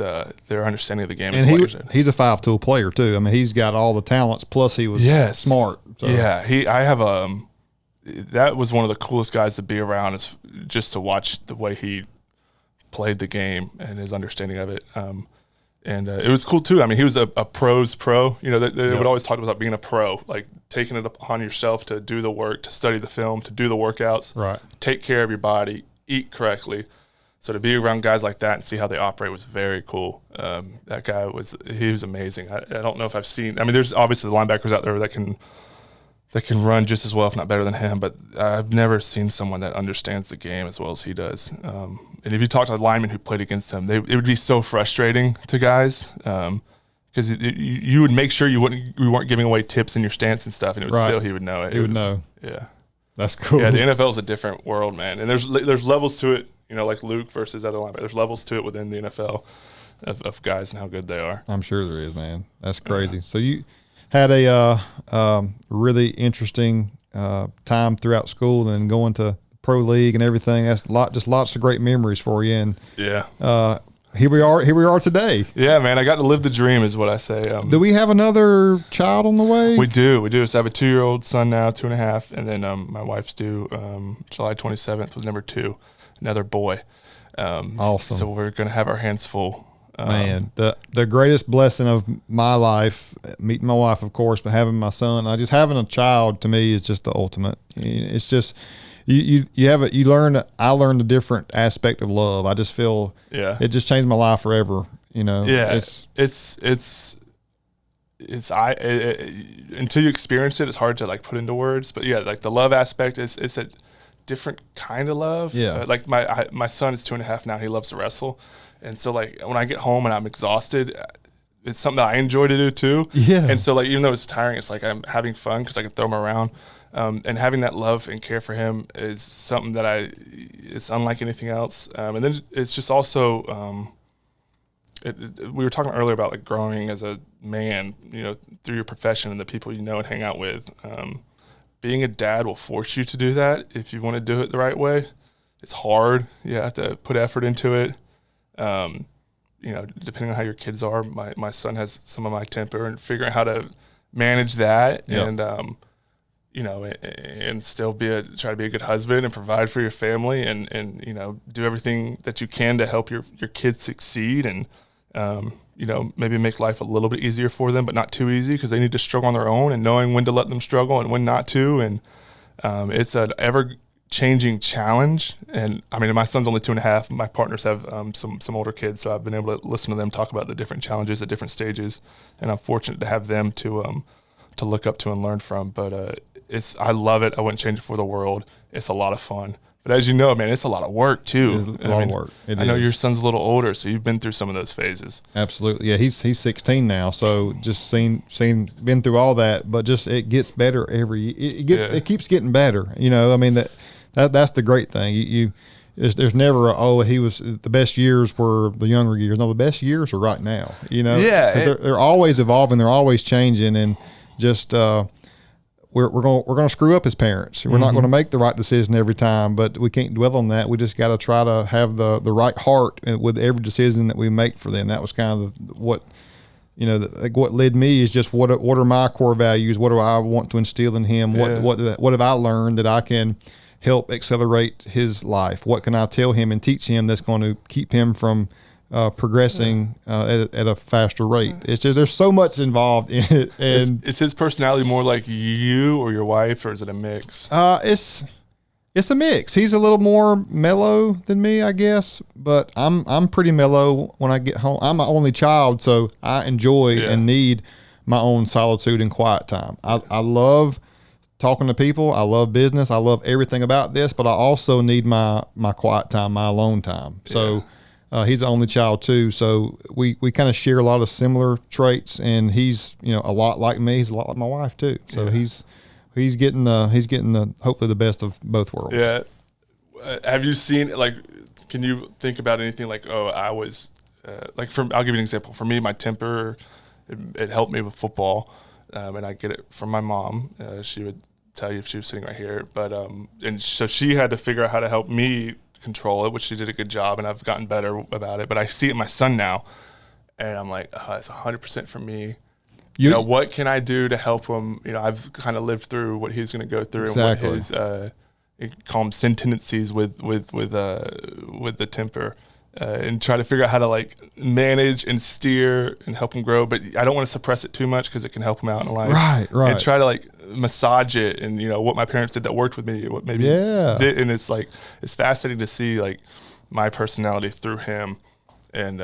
their understanding of the game. And he's a 5-tool player too. I mean, he's got all the talents. Plus, he was smart. So. Yeah, that was one of the coolest guys to be around, is just to watch the way he played the game and his understanding of it. And it was cool too. I mean, he was a pro's pro. They would always talk about being a pro, like taking it upon yourself to do the work, to study the film, to do the workouts, right? Take care of your body, eat correctly. So to be around guys like that and see how they operate was very cool. That guy was amazing. I don't know if I've seen. I mean, there's obviously the linebackers out there that can run just as well, if not better than him. But I've never seen someone that understands the game as well as he does. And if you talk to linemen who played against him, it would be so frustrating to guys because you would make sure you weren't giving away tips in your stance and stuff, and it would still he would know it. He would know. Yeah, that's cool. Yeah, the NFL is a different world, man, and there's levels to it. Like Luke versus other linebackers. There's levels to it within the NFL of guys and how good they are. I'm sure there is, man. That's crazy. Yeah. So you had a really interesting time throughout school, then going to pro league and everything. That's just lots of great memories for you. And Yeah. Here we are today. Yeah, man, I got to live the dream is what I say. Do we have another child on the way? We do. So I have a 2-year-old son now, 2.5, and then my wife's due July 27th with number 2, another boy. Awesome. So we're going to have our hands full. Man, the greatest blessing of my life, meeting my wife, of course, but having my son, just having a child to me is just the ultimate. It's just I learned a different aspect of love. I just feel it just changed my life forever. Yeah, until you experience it, it's hard to like put into words. But yeah, like the love aspect it's a different kind of love. Yeah, like my son is 2.5 now. He loves to wrestle, and so like when I get home and I'm exhausted, it's something that I enjoy to do too. Yeah, and so like even though it's tiring, it's like I'm having fun because I can throw him around. And having that love and care for him is something that it's unlike anything else. And then it's just also, we were talking earlier about like growing as a man, through your profession and the people you know and hang out with. Being a dad will force you to do that if you want to do it the right way. It's hard. You have to put effort into it. Depending on how your kids are, my son has some of my temper, and figuring how to manage that. Yep. And still try to be a good husband and provide for your family and do everything that you can to help your kids succeed and, maybe make life a little bit easier for them, but not too easy because they need to struggle on their own, and knowing when to let them struggle and when not to. And it's an ever-changing challenge. And, I mean, my son's only 2.5. My partners have some older kids, so I've been able to listen to them talk about the different challenges at different stages. And I'm fortunate to have them to look up to and learn from. But I love it. I wouldn't change it for the world. It's a lot of fun. But as you know, man, it's a lot of work too. It's a lot of work. I know your son's a little older, so you've been through some of those phases. Absolutely. Yeah, he's 16 now, so just been through all that, but just it gets better it keeps getting better. I mean that's the great thing. There's never he was the best years were the younger years. No, the best years are right now. Yeah, they're always evolving, they're always changing, and just we're going to screw up as parents. We're not going to make the right decision every time, but we can't dwell on that. We just got to try to have the right heart with every decision that we make for them. That was kind of what led me is just what are my core values? What do I want to instill in him? Yeah. What have I learned that I can help accelerate his life? What can I tell him and teach him that's going to keep him from progressing at a faster rate? It's just there's so much involved in it, and is his personality more like you or your wife, or is it a mix? It's a mix. He's a little more mellow than me, I guess, but I'm pretty mellow when I get home. I'm my only child, so I enjoy and need my own solitude and quiet time. I love talking to people. I love business. I love everything about this, but I also need my quiet time, my alone time. So he's the only child too, so we kind of share a lot of similar traits, and he's a lot like me. He's a lot like my wife too. So he's getting the hopefully the best of both worlds. Yeah. Have you seen can you think about anything like I was I'll give you an example. For me, my temper it helped me with football, and I get it from my mom. She would tell you if she was sitting right here, but and so she had to figure out how to help me control it, which she did a good job, and I've gotten better about it. But I see it in my son now, and I'm like, it's 100% for me. What can I do to help him? I've kind of lived through what he's going to go through. Exactly. And what his call them sin tendencies with the temper, and try to figure out how to manage and steer and help him grow. But I don't want to suppress it too much because it can help him out in life. Right. And try to massage it, and what my parents did that worked with me, what maybe did, and it's it's fascinating to see my personality through him, and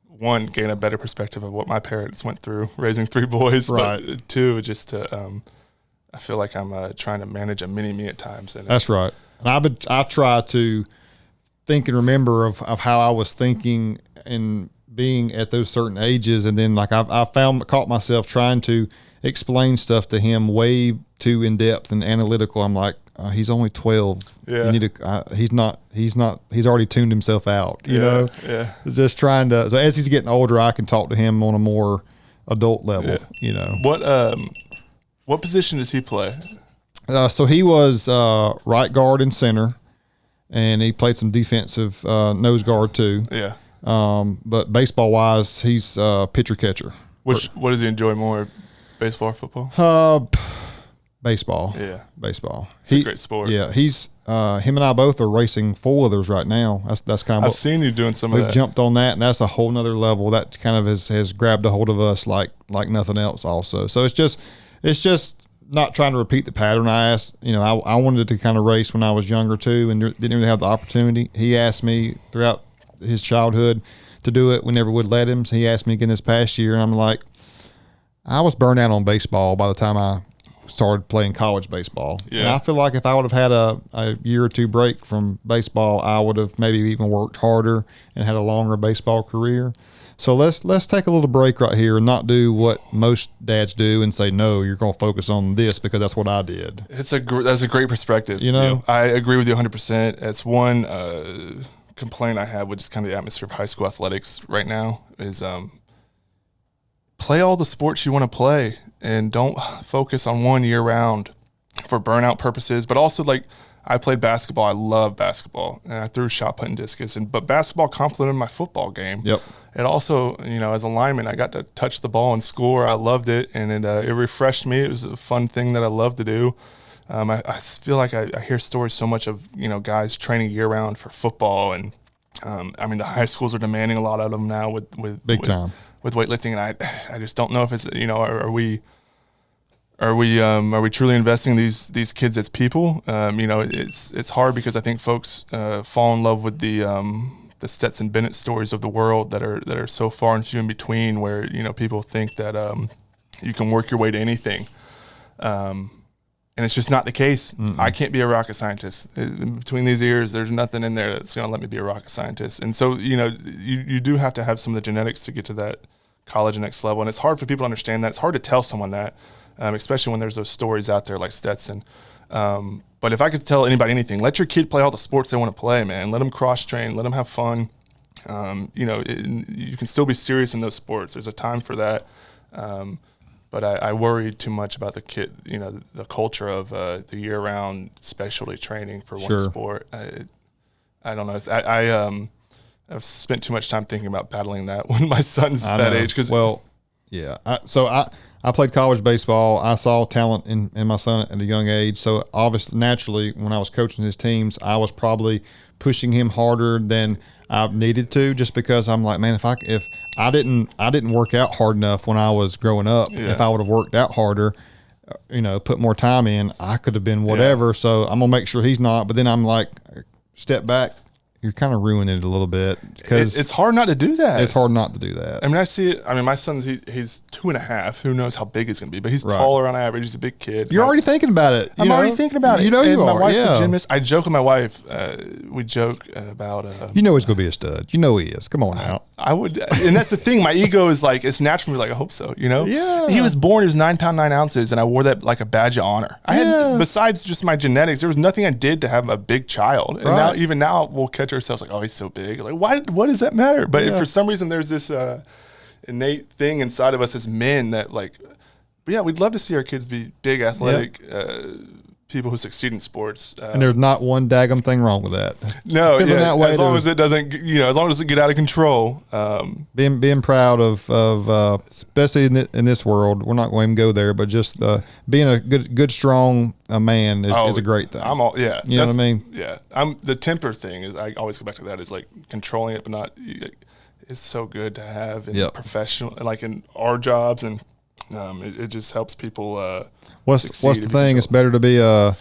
one, gain a better perspective of what my parents went through raising 3 boys, but 2, just to I feel like I'm trying to manage a mini me at times. And that's right. And I try to think and remember of how I was thinking and being at those certain ages, and then caught myself trying to explain stuff to him way too in depth and analytical. I'm like, he's only 12. Yeah. You need to, he's already tuned himself out, you know? Yeah. Just trying to, so as he's getting older, I can talk to him on a more adult level, What position does he play? So he was right guard and center. and he played some defensive nose guard too. Yeah. But baseball wise, he's pitcher catcher. What does he enjoy more, baseball or football? Baseball. Yeah. Baseball. It's a great sport. Yeah, he's him and I both are racing four-wheelers right now. That's kind of I've seen you doing some of that. We've jumped on that, and that's a whole nother level. That kind of has grabbed a hold of us like nothing else also. So it's just not trying to repeat the pattern. I wanted to kind of race when I was younger too, and didn't really have the opportunity. He asked me throughout his childhood to do it. We never would let him. So he asked me again this past year, and I'm like, I was burned out on baseball by the time I started playing college baseball. Yeah. And I feel like if I would have had a year or two break from baseball, I would have maybe even worked harder and had a longer baseball career. So let's take a little break right here and not do what most dads do and say, no, you're going to focus on this because that's what I did. That's a great perspective. You know? I agree with you 100%. It's one complaint I have with just kind of the atmosphere of high school athletics right now is play all the sports you want to play and don't focus on one year round for burnout purposes. But also, like, I played basketball. I love basketball, and I threw shot put and discus. But basketball complemented my football game. Yep. It also, as a lineman, I got to touch the ball and score. I loved it, and it refreshed me. It was a fun thing that I love to do. I feel like I hear stories so much of guys training year round for football, and the high schools are demanding a lot out of them now with big time with weightlifting, and I just don't know if it's are we truly investing in these kids as people? It's hard because I think folks fall in love with the Stetson Bennett stories of the world that are so far and few in between, where people think that you can work your way to anything, and it's just not the case. Mm-mm. I can't be a rocket scientist. Between these ears, there's nothing in there that's going to let me be a rocket scientist. And so you do have to have some of the genetics to get to that college and next level, and it's hard for people to understand that. It's hard to tell someone that. Especially when there's those stories out there like Stetson. But if I could tell anybody anything, let your kid play all the sports they want to play, man. Let them cross-train. Let them have fun. You can still be serious in those sports. There's a time for that. But I worry too much about the kid, the culture of the year-round specialty training for one sport. I don't know. I've spent too much time thinking about battling that when my son's that age. I played college baseball. I saw talent in my son at a young age. So obviously, naturally, when I was coaching his teams, I was probably pushing him harder than I needed to, just because I'm like, man, if I didn't work out hard enough when I was growing up, if I would have worked out harder, put more time in, I could have been whatever. Yeah. So I'm gonna make sure he's not. But then I'm like, step back. You're kind of ruining it a little bit, because it's hard not to do that. It's hard not to do that. I see it. My son's he's 2.5. Who knows how big he's going to be? But he's taller on average. He's a big kid. You're already thinking about it. I'm already thinking about it. You are. My wife's a gymnast. I joke with my wife. We joke about. He's going to be a stud. He is. Come on now. I would, and that's the thing. My ego is like, it's natural for me. Like, I hope so. Yeah. He was born. He was 9 pounds 9 ounces, and I wore that like a badge of honor. I had, besides just my genetics, there was nothing I did to have a big child. And now we'll catch ourselves like, oh, he's so big. Like, what does that matter? But for some reason, there's this innate thing inside of us as men that we'd love to see our kids be big, athletic people who succeed in sports. And there's not one daggum thing wrong with that. No, that way, as long as it doesn't, as long as it get out of control. Being proud of especially in this world, we're not going to go there, but just being a good, strong man is a great thing. I'm all, you know what I mean? Yeah, the temper thing is, I always go back to that, is like controlling it, but not. It's so good to have in professional, like in our jobs, and it just helps people. What's the thing? It's better to be a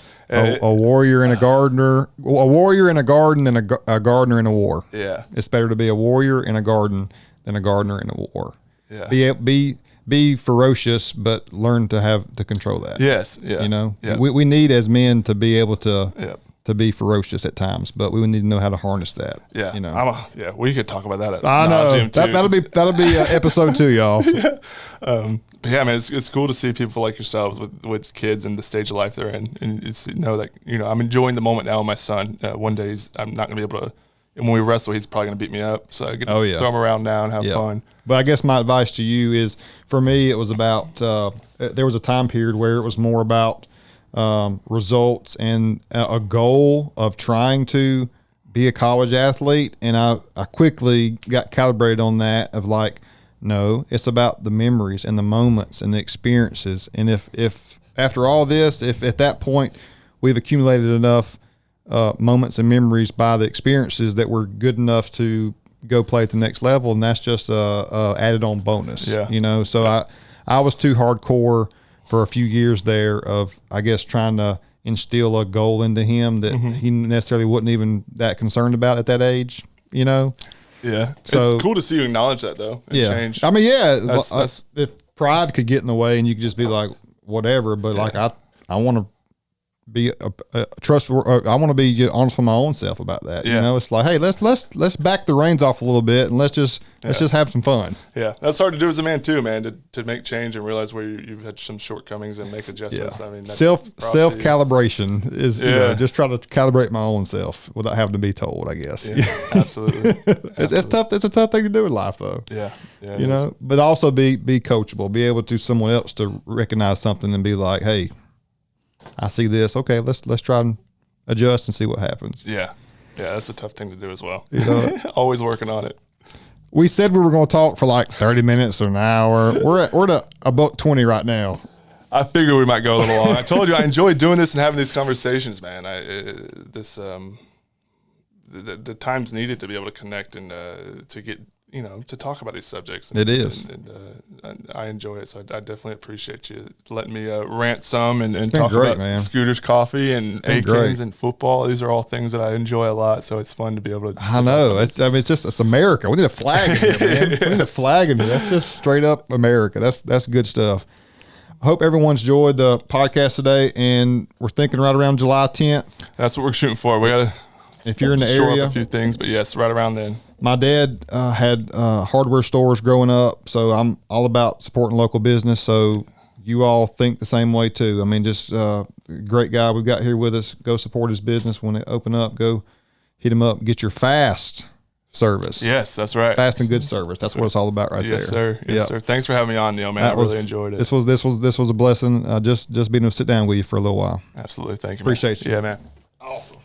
warrior and a gardener, a warrior in a garden than a gardener in a war. Yeah, it's better to be a warrior in a garden than a gardener in a war. Yeah, be ferocious, but learn to control that. Yes, yeah. We need as men to be able to be ferocious at times, but we need to know how to harness that. Yeah, we could talk about that. I know that'll be episode 2, y'all. But yeah, man, it's cool to see people like yourselves with kids and the stage of life they're in, and just know that I'm enjoying the moment now with my son. One day I'm not gonna be able to. And when we wrestle, he's probably gonna beat me up, so I get to throw him around now and have fun. But I guess my advice to you is, for me, it was about there was a time period where it was more about results and a goal of trying to be a college athlete. And I quickly got calibrated on that of like, no, it's about the memories and the moments and the experiences. And if after all this, if at that point we've accumulated enough moments and memories by the experiences that we're good enough to go play at the next level, and that's just a added on bonus. Yeah. You know, so I was too hardcore for a few years there of, I guess, trying to instill a goal into him that he necessarily wasn't even that concerned about at that age, you know? Yeah. So, it's cool to see you acknowledge that, though. And change. I mean, yeah, That's if pride could get in the way and you could just be like, whatever, but like, I want to be a trustworthy. I want to be honest with my own self about that. Yeah. You know, it's like, hey, let's back the reins off a little bit and let's just have some fun. Yeah, that's hard to do as a man too, man. To make change and realize where you've had some shortcomings and make adjustments. I mean, that's self calibration is you know, just try to calibrate my own self without having to be told, I guess. Yeah, absolutely. It's tough. It's a tough thing to do in life, though. Yeah, you know, but also be coachable. Be able to someone else to recognize something and be like, hey, I see this. Okay, let's try and adjust and see what happens. Yeah, that's a tough thing to do as well. You know, always working on it. We said we were going to talk for like 30 minutes or an hour. We're at about 20 right now. I figured we might go a little long. I told you I enjoy doing this and having these conversations, man. The time's needed to be able to connect and to get, you know, to talk about these subjects. It is. And I enjoy it, so I definitely appreciate you letting me rant some and talk great, about man. Scooters Coffee and Akins great. and football. These are all things that I enjoy a lot, so it's fun to be able to. I know. It's America. We need a flag in here, man. We need a flag in here. That's just straight up America. That's good stuff. I hope everyone's enjoyed the podcast today, and we're thinking right around July 10th. That's what we're shooting for. We got to. If you're in the shore area, up a few things, but yes, right around then. My dad had hardware stores growing up, so I'm all about supporting local business. So you all think the same way too. I mean, just great guy we've got here with us. Go support his business when it open up. Go hit him up. Get your fast service. Yes, that's right. Fast and good service. That's what it's all about, right there. Yes, sir. Yes, sir. Thanks for having me on, Neal. Man, I really enjoyed it. This was a blessing. Just being able to sit down with you for a little while. Absolutely. Thank you. Appreciate you. Yeah, man. Awesome.